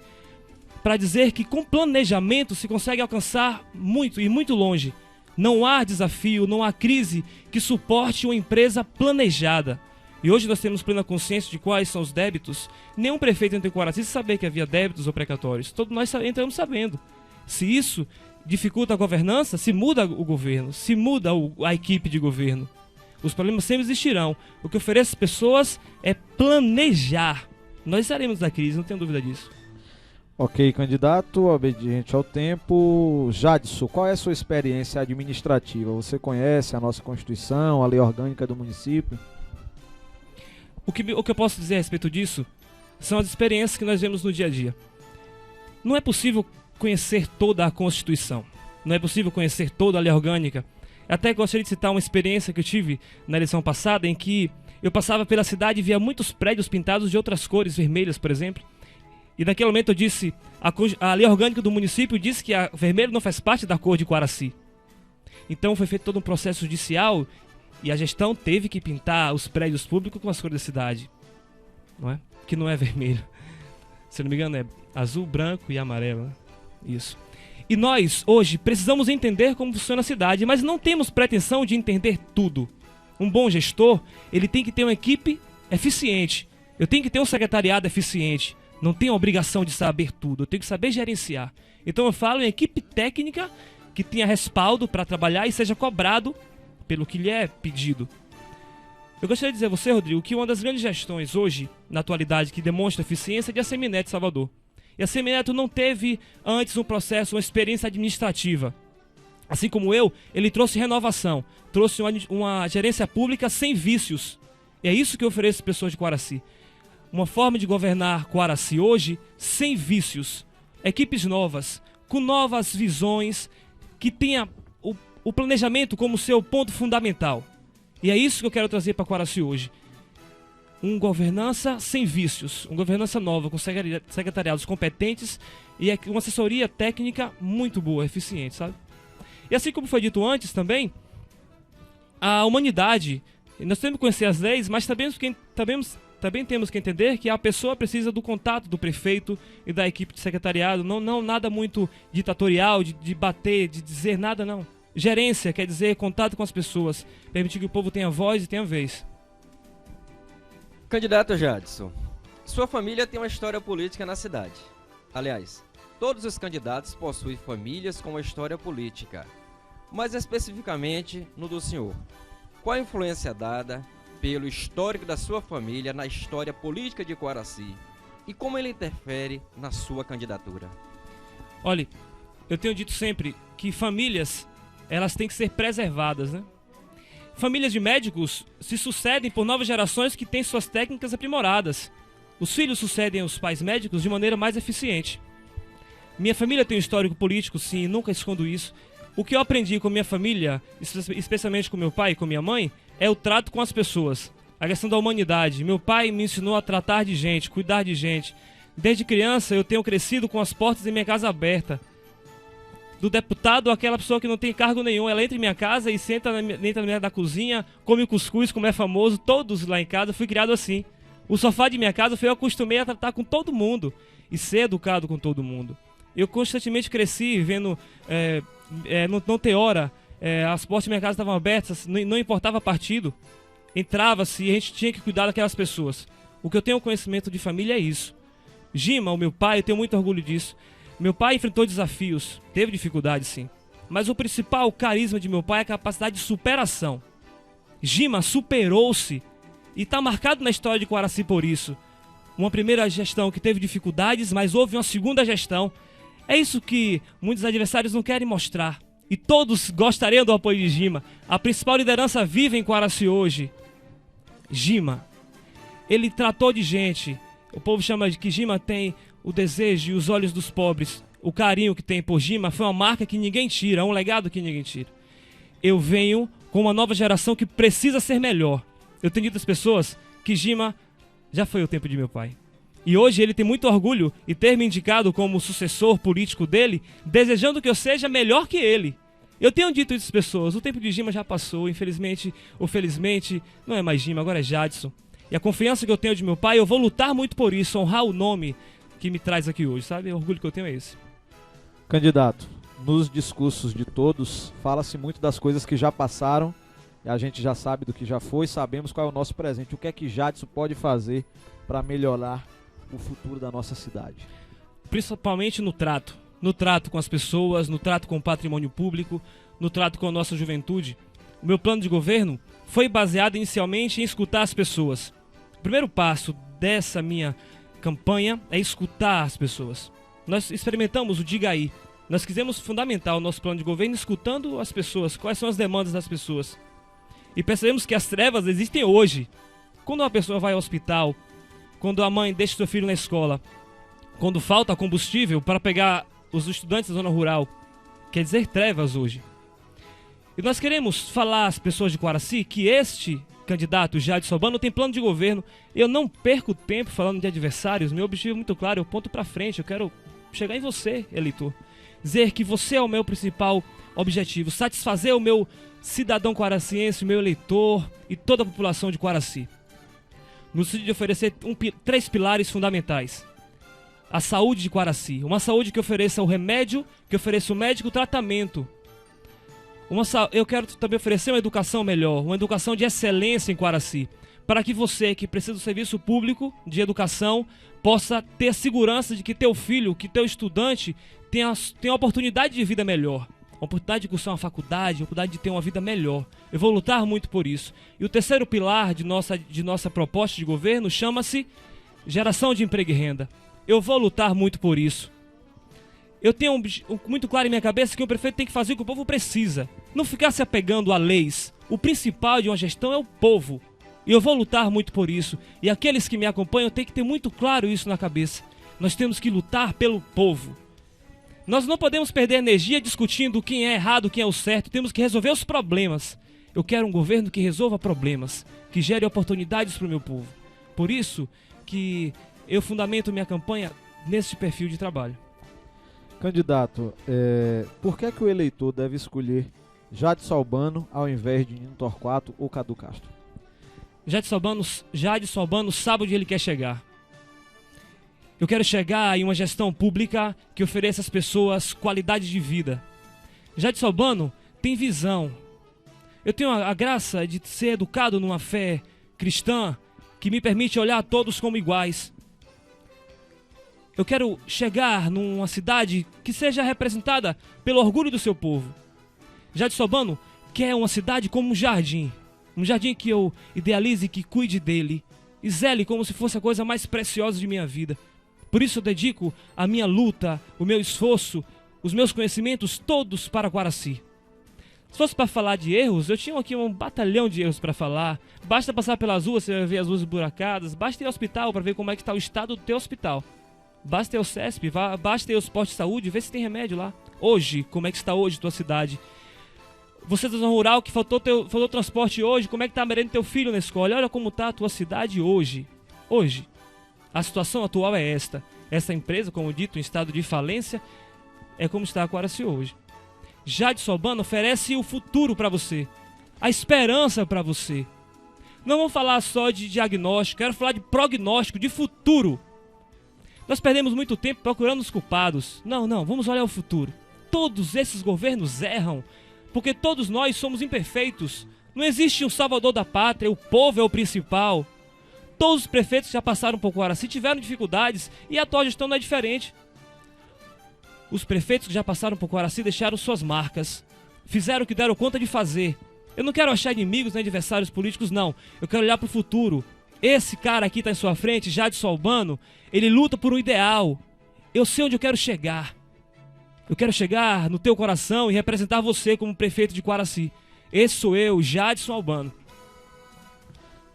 Para dizer que com planejamento se consegue alcançar muito e muito longe. Não há desafio, não há crise que suporte uma empresa planejada. E hoje nós temos plena consciência de quais são os débitos. Nenhum prefeito entrou em Coaraci sem saber que havia débitos ou precatórios. Todos nós entramos sabendo. Se isso dificulta a governança, se muda o governo, se muda a equipe de governo. Os problemas sempre existirão. O que ofereço às pessoas é planejar. Nós estaremos na crise, não tenho dúvida disso. Ok, candidato, obediente ao tempo. Jadson, qual é a sua experiência administrativa? Você conhece a nossa Constituição, a lei orgânica do município? O que eu posso dizer a respeito disso são as experiências que nós vemos no dia a dia. Não é possível conhecer toda a Constituição. Não é possível conhecer toda a lei orgânica. Até gostaria de citar uma experiência que eu tive na eleição passada, em que eu passava pela cidade e via muitos prédios pintados de outras cores, vermelhas, por exemplo. E naquele momento eu disse, a lei orgânica do município diz que a vermelho não faz parte da cor de Coaraci. Então foi feito todo um processo judicial e a gestão teve que pintar os prédios públicos com as cores da cidade. Não é? Que não é vermelho. Se não me engano é azul, branco e amarelo. Né? Isso. E nós, hoje, precisamos entender como funciona a cidade, mas não temos pretensão de entender tudo. Um bom gestor, ele tem que ter uma equipe eficiente. Eu tenho que ter um secretariado eficiente. Não tenho a obrigação de saber tudo, eu tenho que saber gerenciar. Então eu falo em equipe técnica que tenha respaldo para trabalhar e seja cobrado pelo que lhe é pedido. Eu gostaria de dizer a você, Rodrigo, que uma das grandes gestões hoje, na atualidade, que demonstra eficiência é de Assemineto Salvador. E a Assemineto não teve antes um processo, uma experiência administrativa. Assim como eu, ele trouxe renovação, trouxe uma gerência pública sem vícios. E é isso que eu ofereço às pessoas de Coaraci. Uma forma de governar Coaraci hoje sem vícios. Equipes novas, com novas visões, que tenha o planejamento como seu ponto fundamental. E é isso que eu quero trazer para Coaraci hoje. Uma governança sem vícios, uma governança nova, com secretariados competentes e uma assessoria técnica muito boa, eficiente, sabe? E assim como foi dito antes também, a humanidade, nós temos que conhecer as leis, mas também temos que entender que a pessoa precisa do contato do prefeito e da equipe de secretariado, não nada muito ditatorial, de bater, de dizer nada, não. Gerência quer dizer contato com as pessoas, permitir que o povo tenha voz e tenha vez. Candidato Jadson, sua família tem uma história política na cidade. Aliás, todos os candidatos possuem famílias com uma história política. Mas especificamente no do senhor. Qual a influência dada pelo histórico da sua família na história política de Coaraci e como ele interfere na sua candidatura? Olha, eu tenho dito sempre que famílias, elas têm que ser preservadas, né? Famílias de médicos se sucedem por novas gerações que têm suas técnicas aprimoradas. Os filhos sucedem aos pais médicos de maneira mais eficiente. Minha família tem um histórico político, sim, nunca escondo isso. O que eu aprendi com minha família, especialmente com meu pai e com minha mãe, é o trato com as pessoas, a questão da humanidade. Meu pai me ensinou a tratar de gente, cuidar de gente. Desde criança eu tenho crescido com as portas de minha casa abertas. Do deputado àquela pessoa que não tem cargo nenhum, ela entra em minha casa e entra na cozinha, come o cuscuz, como é famoso, todos lá em casa, eu fui criado assim. O sofá de minha casa eu acostumei a tratar com todo mundo e ser educado com todo mundo. Eu constantemente cresci vendo, não ter hora, as portas da minha casa estavam abertas, não importava partido, entrava-se e a gente tinha que cuidar daquelas pessoas. O que eu tenho conhecimento de família é isso. Gima, o meu pai, eu tenho muito orgulho disso. Meu pai enfrentou desafios, teve dificuldades sim, mas o principal carisma de meu pai é a capacidade de superação. Gima superou-se e está marcado na história de Quaraci por isso. Uma primeira gestão que teve dificuldades, mas houve uma segunda gestão. É isso que muitos adversários não querem mostrar. E todos gostariam do apoio de Gima. A principal liderança viva em Quaraci hoje. Gima. Ele tratou de gente. O povo chama de que Gima tem o desejo e os olhos dos pobres. O carinho que tem por Gima foi uma marca que ninguém tira, um legado que ninguém tira. Eu venho com uma nova geração que precisa ser melhor. Eu tenho dito às pessoas que Gima já foi o tempo de meu pai. E hoje ele tem muito orgulho em ter me indicado como sucessor político dele, desejando que eu seja melhor que ele. Eu tenho dito isso às pessoas, o tempo de Gima já passou, infelizmente ou felizmente, não é mais Gima, agora é Jadson. E a confiança que eu tenho de meu pai, eu vou lutar muito por isso, honrar o nome que me traz aqui hoje, sabe? O orgulho que eu tenho é esse. Candidato, nos discursos de todos, fala-se muito das coisas que já passaram, e a gente já sabe do que já foi, sabemos qual é o nosso presente. O que é que Jadson pode fazer para melhorar o futuro da nossa cidade? Principalmente no trato com as pessoas, no trato com o patrimônio público, no trato com a nossa juventude. O meu plano de governo foi baseado inicialmente em escutar as pessoas. O primeiro passo dessa minha campanha é escutar as pessoas. Nós experimentamos o Diga Aí. Nós quisemos fundamentar o nosso plano de governo escutando as pessoas, quais são as demandas das pessoas. E percebemos que as trevas existem hoje. Quando uma pessoa vai ao hospital, quando a mãe deixa seu filho na escola, quando falta combustível para pegar os estudantes da zona rural, quer dizer trevas hoje. E nós queremos falar às pessoas de Quaraci que este candidato, Jadson Albano, tem plano de governo. Eu não perco tempo falando de adversários, meu objetivo é muito claro, eu ponto para frente, eu quero chegar em você, eleitor. Dizer que você é o meu principal objetivo, satisfazer o meu cidadão quaraciense, o meu eleitor e toda a população de Quaraci. No sentido de oferecer 3 pilares fundamentais. A saúde de Quaraci, uma saúde que ofereça o remédio, que ofereça o médico, o tratamento. Eu quero também oferecer uma educação melhor, uma educação de excelência em Quaraci, para que você que precisa do serviço público de educação possa ter a segurança de que teu filho, que teu estudante tenha uma oportunidade de vida melhor, uma oportunidade de cursar uma faculdade, uma oportunidade de ter uma vida melhor. Eu vou lutar muito por isso. E o terceiro pilar de nossa proposta de governo chama-se geração de emprego e renda. Eu vou lutar muito por isso. Eu tenho muito claro em minha cabeça que o prefeito tem que fazer o que o povo precisa. Não ficar se apegando a leis. O principal de uma gestão é o povo. E eu vou lutar muito por isso. E aqueles que me acompanham têm que ter muito claro isso na cabeça. Nós temos que lutar pelo povo. Nós não podemos perder energia discutindo quem é errado, quem é o certo. Temos que resolver os problemas. Eu quero um governo que resolva problemas, que gere oportunidades para o meu povo. Por isso que eu fundamento minha campanha nesse perfil de trabalho. Candidato, por que é que o eleitor deve escolher Jadson Albano ao invés de Nino Torquato ou Cadu Castro? Jadson Albano sabe onde ele quer chegar. Eu quero chegar em uma gestão pública que ofereça às pessoas qualidade de vida. Jadson Albano tem visão. Eu tenho a graça de ser educado numa fé cristã que me permite olhar a todos como iguais. Eu quero chegar numa cidade que seja representada pelo orgulho do seu povo. Jadson Albano quer uma cidade como um jardim que eu idealize, que cuide dele e zele como se fosse a coisa mais preciosa de minha vida. Por isso eu dedico a minha luta, o meu esforço, os meus conhecimentos todos para Quaraci. Se fosse para falar de erros, eu tinha aqui um batalhão de erros para falar. Basta passar pelas ruas, você vai ver as ruas buracadas. Basta ir ao hospital para ver como é que está o estado do teu hospital. Basta ir ao CESP, basta ir aos postos de saúde, ver se tem remédio lá. Hoje, como é que está hoje tua cidade? Você da zona rural que faltou transporte hoje, como é que tá a merenda do teu filho na escola? Olha como tá a tua cidade hoje. Hoje. A situação atual é esta. Essa empresa, como dito, em estado de falência, é como está a Quaraci hoje. Jadson Albano oferece o futuro para você. A esperança para você. Não vamos falar só de diagnóstico, quero falar de prognóstico, de futuro. Nós perdemos muito tempo procurando os culpados. Não, vamos olhar o futuro. Todos esses governos erram, porque todos nós somos imperfeitos. Não existe um salvador da pátria, o povo é o principal. Todos os prefeitos que já passaram por Quaraci tiveram dificuldades e a atual gestão não é diferente. Os prefeitos que já passaram por Quaraci deixaram suas marcas, fizeram o que deram conta de fazer. Eu não quero achar inimigos nem adversários políticos, não. Eu quero olhar para o futuro. Esse cara aqui está em sua frente, Jadson Albano, ele luta por um ideal. Eu sei onde eu quero chegar. Eu quero chegar no teu coração e representar você como prefeito de Quaraci. Esse sou eu, Jadson Albano.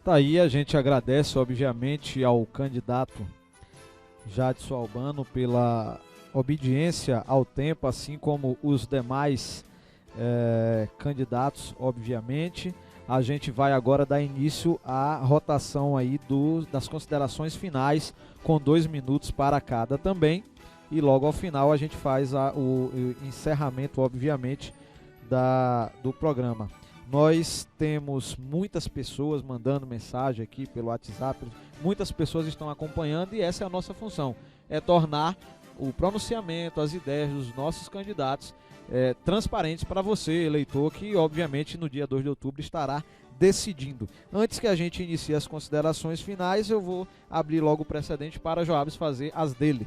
Tá aí, a gente agradece, obviamente, ao candidato Jadson Albano pela obediência ao tempo, assim como os demais candidatos, obviamente. A gente vai agora dar início à rotação aí das considerações finais, com 2 minutos para cada também. E logo ao final a gente faz o encerramento, obviamente, do programa. Nós temos muitas pessoas mandando mensagem aqui pelo WhatsApp, muitas pessoas estão acompanhando e essa é a nossa função, é tornar o pronunciamento, as ideias dos nossos candidatos transparentes para você, eleitor, que obviamente no dia 2 de outubro estará decidindo. Antes que a gente inicie as considerações finais, eu vou abrir logo o precedente para Joabes fazer as dele.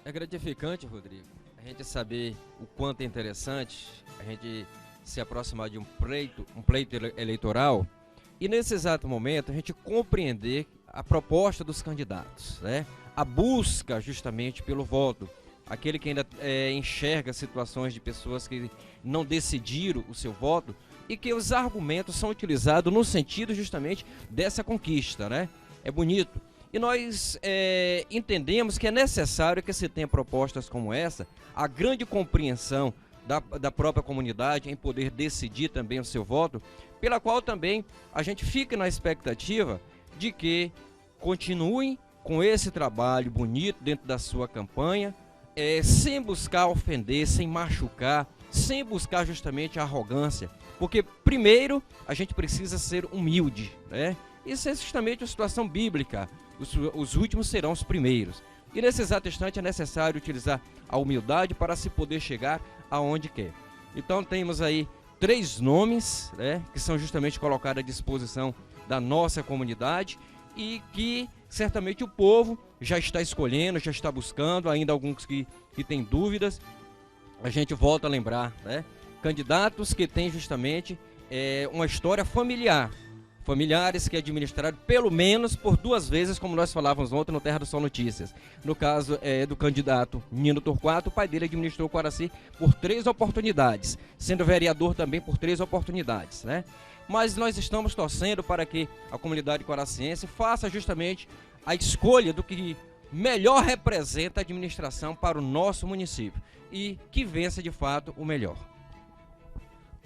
É gratificante, Rodrigo, a gente saber o quanto é interessante a gente se aproximar de um pleito eleitoral e nesse exato momento a gente compreender a proposta dos candidatos, né? A busca justamente pelo voto, aquele que ainda enxerga situações de pessoas que não decidiram o seu voto e que os argumentos são utilizados no sentido justamente dessa conquista, né? É bonito. E nós entendemos que é necessário que se tenha propostas como essa, a grande compreensão da própria comunidade em poder decidir também o seu voto, pela qual também a gente fica na expectativa de que continuem com esse trabalho bonito dentro da sua campanha, sem buscar ofender, sem machucar, sem buscar justamente a arrogância, porque primeiro a gente precisa ser humilde, né? Isso é justamente uma situação bíblica. Os últimos serão os primeiros. E nesse exato instante é necessário utilizar a humildade para se poder chegar aonde quer. Então temos aí 3 nomes, né, que são justamente colocados à disposição da nossa comunidade e que certamente o povo já está escolhendo, já está buscando, ainda alguns que têm dúvidas. A gente volta a lembrar, né, candidatos que têm justamente uma história familiar. Familiares que administraram pelo menos por 2 vezes, como nós falávamos ontem no Terra do Sol Notícias. No caso do candidato Nino Torquato, o pai dele administrou o Quaraci por 3 oportunidades, sendo vereador também por 3 oportunidades, né? Mas nós estamos torcendo para que a comunidade quaraciense faça justamente a escolha do que melhor representa a administração para o nosso município e que vença de fato o melhor.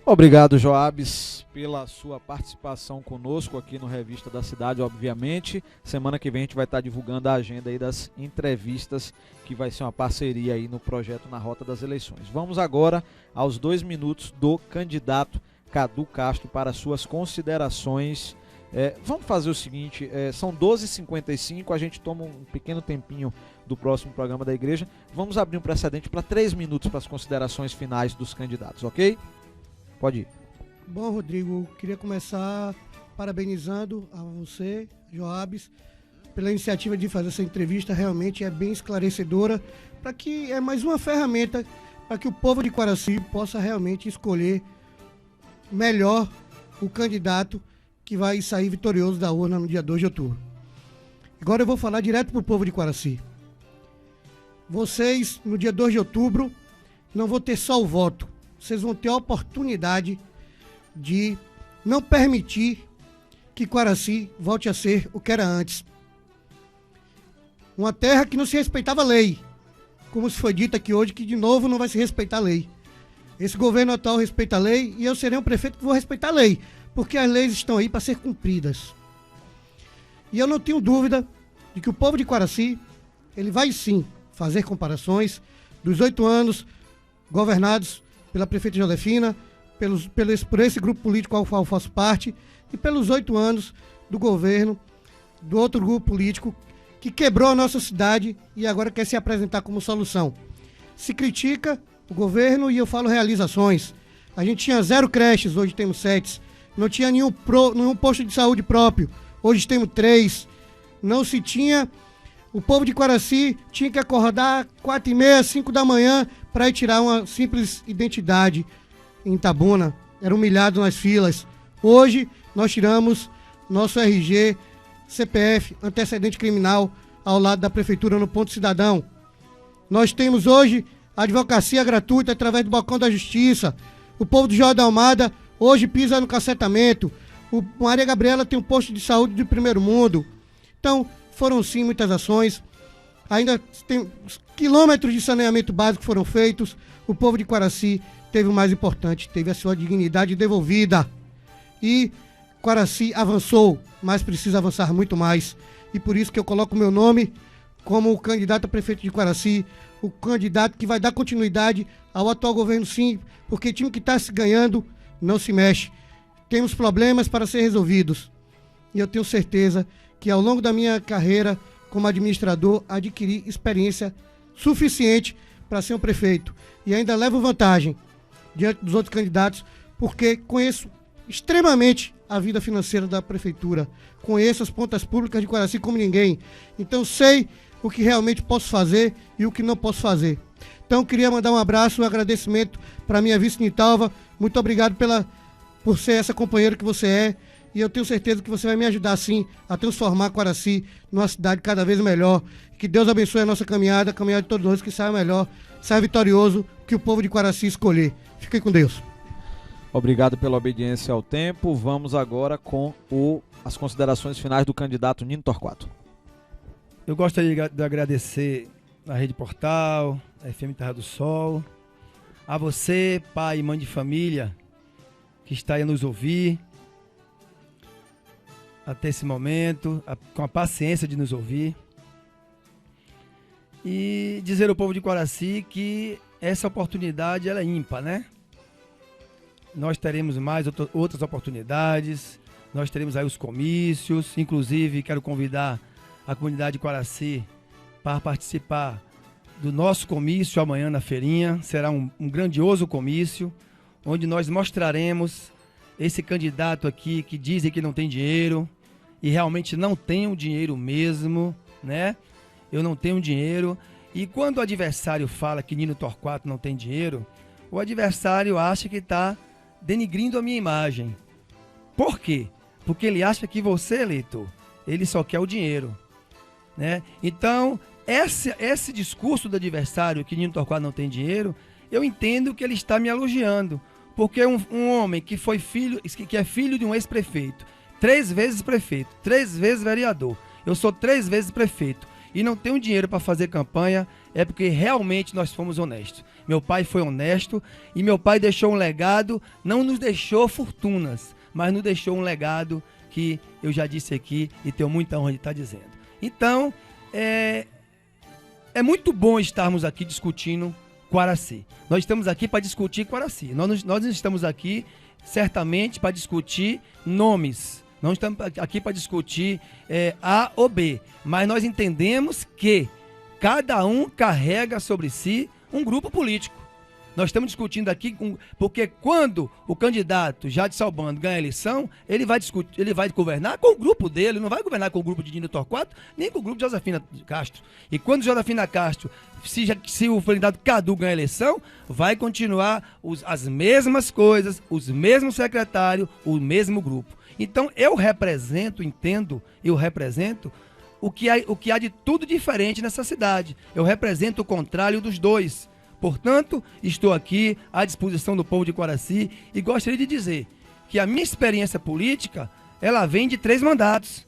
Obrigado, Joabes, pela sua participação conosco aqui no Revista da Cidade, obviamente. Semana que vem a gente vai estar divulgando a agenda aí das entrevistas, que vai ser uma parceria aí no projeto Na Rota das Eleições. Vamos agora aos 2 minutos do candidato Cadu Castro para suas considerações. Vamos fazer o seguinte, são 12h55, a gente toma um pequeno tempinho do próximo programa da igreja. Vamos abrir um precedente para 3 minutos para as considerações finais dos candidatos, ok? Pode ir. Bom, Rodrigo, queria começar parabenizando a você, Joabes, pela iniciativa de fazer essa entrevista. Realmente é bem esclarecedora, para que é mais uma ferramenta para que o povo de Quaraci possa realmente escolher melhor o candidato que vai sair vitorioso da urna no dia 2 de outubro. Agora eu vou falar direto para o povo de Quaraci. Vocês, no dia 2 de outubro, não vão ter só o voto. Vocês vão ter a oportunidade de não permitir que Quaraci volte a ser o que era antes. Uma terra que não se respeitava a lei, como se foi dito aqui hoje, que de novo não vai se respeitar a lei. Esse governo atual respeita a lei e eu serei um prefeito que vou respeitar a lei, porque as leis estão aí para ser cumpridas. E eu não tenho dúvida de que o povo de Quaraci, ele vai sim fazer comparações dos 8 anos governados pela prefeita Josefina, por esse grupo político ao qual eu faço parte, e pelos 8 anos do governo do outro grupo político que quebrou a nossa cidade e agora quer se apresentar como solução. Se critica o governo e eu falo realizações. A gente tinha 0 creches, hoje temos 7. Não tinha nenhum posto de saúde próprio, hoje temos 3. Não se tinha... O povo de Quaraci tinha que acordar 4h30, 5 da manhã para ir tirar uma simples identidade em Itabuna. Era humilhado nas filas. Hoje nós tiramos nosso RG, CPF, antecedente criminal, ao lado da prefeitura no Ponto Cidadão. Nós temos hoje advocacia gratuita através do Balcão da Justiça. O povo do Jorge da Almada hoje pisa no cacetamento. O Maria Gabriela tem um posto de saúde de primeiro mundo. Então, foram sim muitas ações. Ainda tem quilômetros de saneamento básico foram feitos. O povo de Quaraci teve o mais importante, teve a sua dignidade devolvida. E Quaraci avançou, mas precisa avançar muito mais. E por isso que eu coloco o meu nome como o candidato a prefeito de Quaraci, o candidato que vai dar continuidade ao atual governo, sim, porque time que está se ganhando não se mexe. Temos problemas para ser resolvidos. E eu tenho certeza que ao longo da minha carreira como administrador adquiri experiência suficiente para ser um prefeito. E ainda levo vantagem diante dos outros candidatos, porque conheço extremamente a vida financeira da prefeitura. Conheço as contas públicas de Quaraci como ninguém. Então sei o que realmente posso fazer e o que não posso fazer. Então queria mandar um abraço, um agradecimento para minha vice Nitalva. Muito obrigado por ser essa companheira que você é. E eu tenho certeza que você vai me ajudar, sim, a transformar Quaraci numa cidade cada vez melhor. Que Deus abençoe a nossa caminhada, a caminhada de todos nós, que saia melhor, saia vitorioso, que o povo de Quaraci escolher. Fiquem com Deus. Obrigado pela obediência ao tempo. Vamos agora com as considerações finais do candidato Nino Torquato. Eu gostaria de agradecer a Rede Portal, a FM Terra do Sol, a você, pai e mãe de família, que está aí a nos ouvir até esse momento, com a paciência de nos ouvir. E dizer ao povo de Quaraci que essa oportunidade ela é ímpar, né? Nós teremos mais outras oportunidades, nós teremos aí os comícios, inclusive quero convidar a comunidade de Quaraci para participar do nosso comício amanhã na feirinha. Será um grandioso comício, onde nós mostraremos esse candidato aqui que dizem que não tem dinheiro e realmente não tem o dinheiro mesmo, né? Eu não tenho dinheiro. E quando o adversário fala que Nino Torquato não tem dinheiro, o adversário acha que está denigrindo a minha imagem. Por quê? Porque ele acha que você, eleitor, ele só quer o dinheiro, né? Então, esse discurso do adversário, que Nino Torquato não tem dinheiro, eu entendo que ele está me elogiando. Porque um homem que foi filho, que é filho de um ex-prefeito, 3 vezes prefeito, 3 vezes vereador, eu sou 3 vezes prefeito e não tenho dinheiro para fazer campanha, é porque realmente nós fomos honestos. Meu pai foi honesto e meu pai deixou um legado, não nos deixou fortunas, mas nos deixou um legado que eu já disse aqui e tenho muita honra de estar dizendo. Então, é muito bom estarmos aqui discutindo Quaraci. Nós estamos aqui para discutir Quaraci. Nós estamos aqui, certamente, para discutir nomes. Não estamos aqui para discutir A ou B. Mas nós entendemos que cada um carrega sobre si um grupo político. Nós estamos discutindo aqui, porque quando o candidato Jadson Albano ganha a eleição, ele vai governar com o grupo dele, não vai governar com o grupo de Nino Torquato, nem com o grupo de Josefina Castro. E quando Josefina Castro, se o candidato Cadu ganhar a eleição, vai continuar as mesmas coisas, os mesmos secretários, o mesmo grupo. Então eu represento o que há de tudo diferente nessa cidade. Eu represento o contrário dos dois. Portanto, estou aqui à disposição do povo de Quaraci e gostaria de dizer que a minha experiência política, ela vem de 3 mandatos.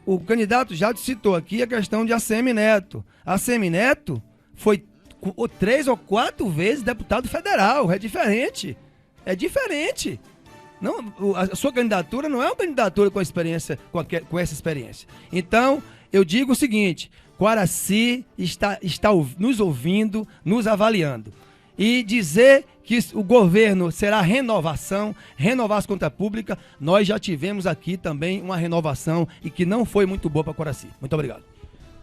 O candidato já citou aqui a questão de ACM Neto. A ACM Neto foi ou 3 ou 4 vezes deputado federal. É diferente. É diferente. Não, a sua candidatura não é uma candidatura com essa experiência. Então, eu digo o seguinte: Coaraci está nos ouvindo, nos avaliando. E dizer que o governo será renovar as contas públicas, nós já tivemos aqui também uma renovação e que não foi muito boa para Coaraci. Muito obrigado.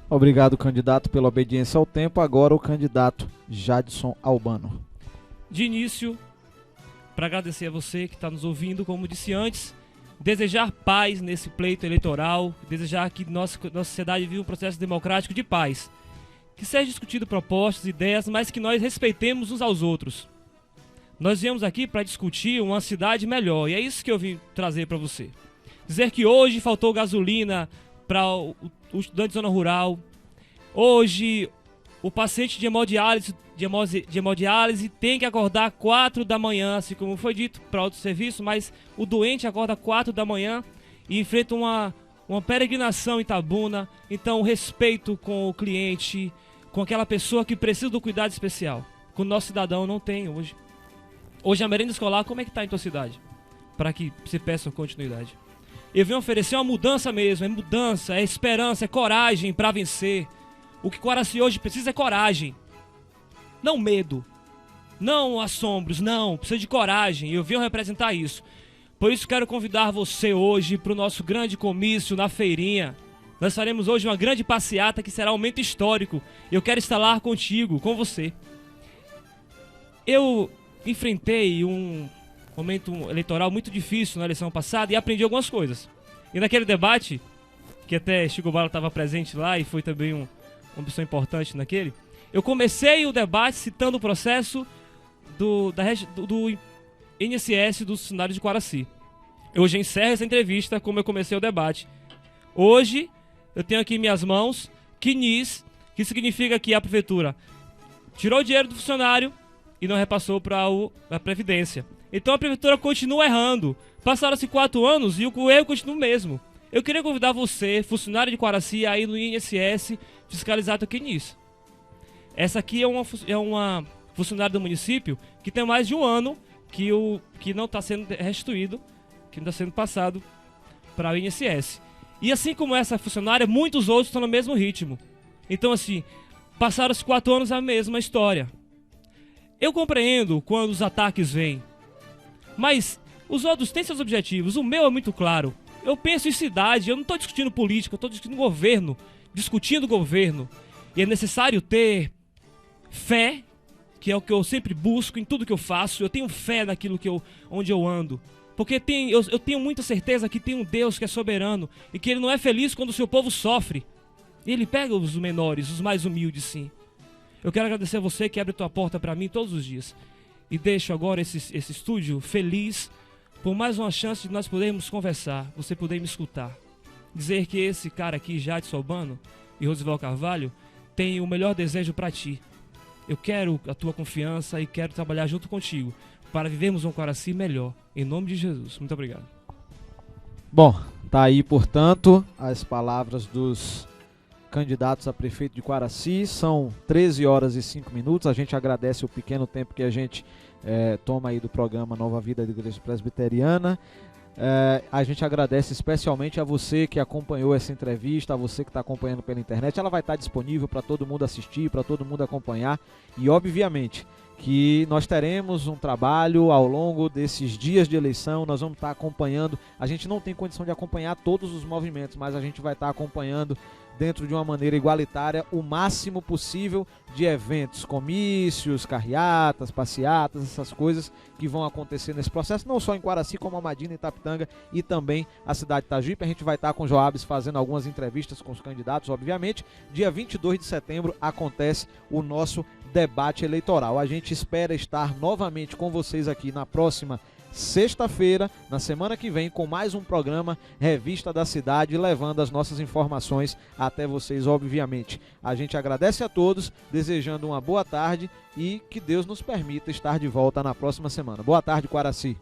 Obrigado, candidato, pela obediência ao tempo. Agora o candidato Jadson Albano. De início, para agradecer a você que está nos ouvindo, como disse antes, desejar paz nesse pleito eleitoral, desejar que nossa sociedade viva um processo democrático de paz. Que seja discutido propostas, ideias, mas que nós respeitemos uns aos outros. Nós viemos aqui para discutir uma cidade melhor, e é isso que eu vim trazer para você. Dizer que hoje faltou gasolina para o estudante de zona rural, hoje o paciente de hemodiálise tem que acordar 4 da manhã, assim como foi dito, para outro serviço, mas o doente acorda 4 da manhã e enfrenta uma peregrinação em Itabuna. Então, o respeito com o cliente, com aquela pessoa que precisa do cuidado especial, que o nosso cidadão não tem hoje. Hoje a merenda escolar, como é que está em tua cidade? Para que você peça continuidade. Eu venho oferecer uma mudança mesmo, é mudança, é esperança, é coragem para vencer. O que Coaraci hoje precisa é coragem, não medo, não assombros, não, precisa de coragem, e eu venho representar isso. Por isso quero convidar você hoje para o nosso grande comício na feirinha. Nós faremos hoje uma grande passeata que será um momento histórico, e eu quero estar lá contigo, com você. Eu enfrentei um momento eleitoral muito difícil na eleição passada e aprendi algumas coisas. E naquele debate, que até Chico Bala estava presente lá e foi também uma pessoa importante naquele, eu comecei o debate citando o processo do INSS dos funcionários de Coaraci. Eu hoje encerro essa entrevista como eu comecei o debate. Hoje, eu tenho aqui em minhas mãos CNIS, que significa que a prefeitura tirou o dinheiro do funcionário e não repassou para a Previdência. Então a prefeitura continua errando. Passaram-se 4 anos e o erro continua o mesmo. Eu queria convidar você, funcionário de Coaraci, aí no INSS, fiscalizar aqui nisso. Essa aqui é uma funcionária do município que tem mais de 1 ano que não está sendo restituído, que não está sendo passado para o INSS. E assim como essa funcionária, muitos outros estão no mesmo ritmo. Então assim, passaram-se 4 anos a mesma história. Eu compreendo quando os ataques vêm, mas os outros têm seus objetivos, o meu é muito claro. Eu penso em cidade, eu não estou discutindo política, eu estou discutindo governo, E é necessário ter fé, que é o que eu sempre busco em tudo que eu faço. Eu tenho fé naquilo onde eu ando. Porque eu tenho muita certeza que tem um Deus que é soberano e que Ele não é feliz quando o seu povo sofre. E Ele pega os menores, os mais humildes, sim. Eu quero agradecer a você que abre tua porta para mim todos os dias. E deixo agora esse estúdio feliz por mais uma chance de nós podermos conversar, você poder me escutar. Dizer que esse cara aqui, Jadson Albano e Rosival Carvalho, tem o melhor desejo para ti. Eu quero a tua confiança e quero trabalhar junto contigo para vivermos um Coaraci melhor. Em nome de Jesus. Muito obrigado. Bom, tá aí, portanto, as palavras dos candidatos a prefeito de Coaraci. São 13 horas e 5 minutos. A gente agradece o pequeno tempo que a gente toma aí do programa Nova Vida da Igreja Presbiteriana. A gente agradece especialmente a você que acompanhou essa entrevista, a você que está acompanhando pela internet. Ela vai estar disponível para todo mundo assistir, para todo mundo acompanhar. E obviamente que nós teremos um trabalho ao longo desses dias de eleição. Nós vamos estar acompanhando. A gente não tem condição de acompanhar todos os movimentos, mas a gente vai estar acompanhando dentro de uma maneira igualitária o máximo possível de eventos, comícios, carreatas, passeatas, essas coisas que vão acontecer nesse processo, não só em Coaraci, como Amadina, Itapitanga e também a cidade de Itajuípe. A gente vai estar com o Joabes fazendo algumas entrevistas com os candidatos, obviamente. Dia 22 de setembro acontece o nosso debate eleitoral. A gente espera estar novamente com vocês aqui na próxima sexta-feira, na semana que vem, com mais um programa Revista da Cidade, levando as nossas informações até vocês, obviamente. A gente agradece a todos, desejando uma boa tarde e que Deus nos permita estar de volta na próxima semana. Boa tarde, Coaraci.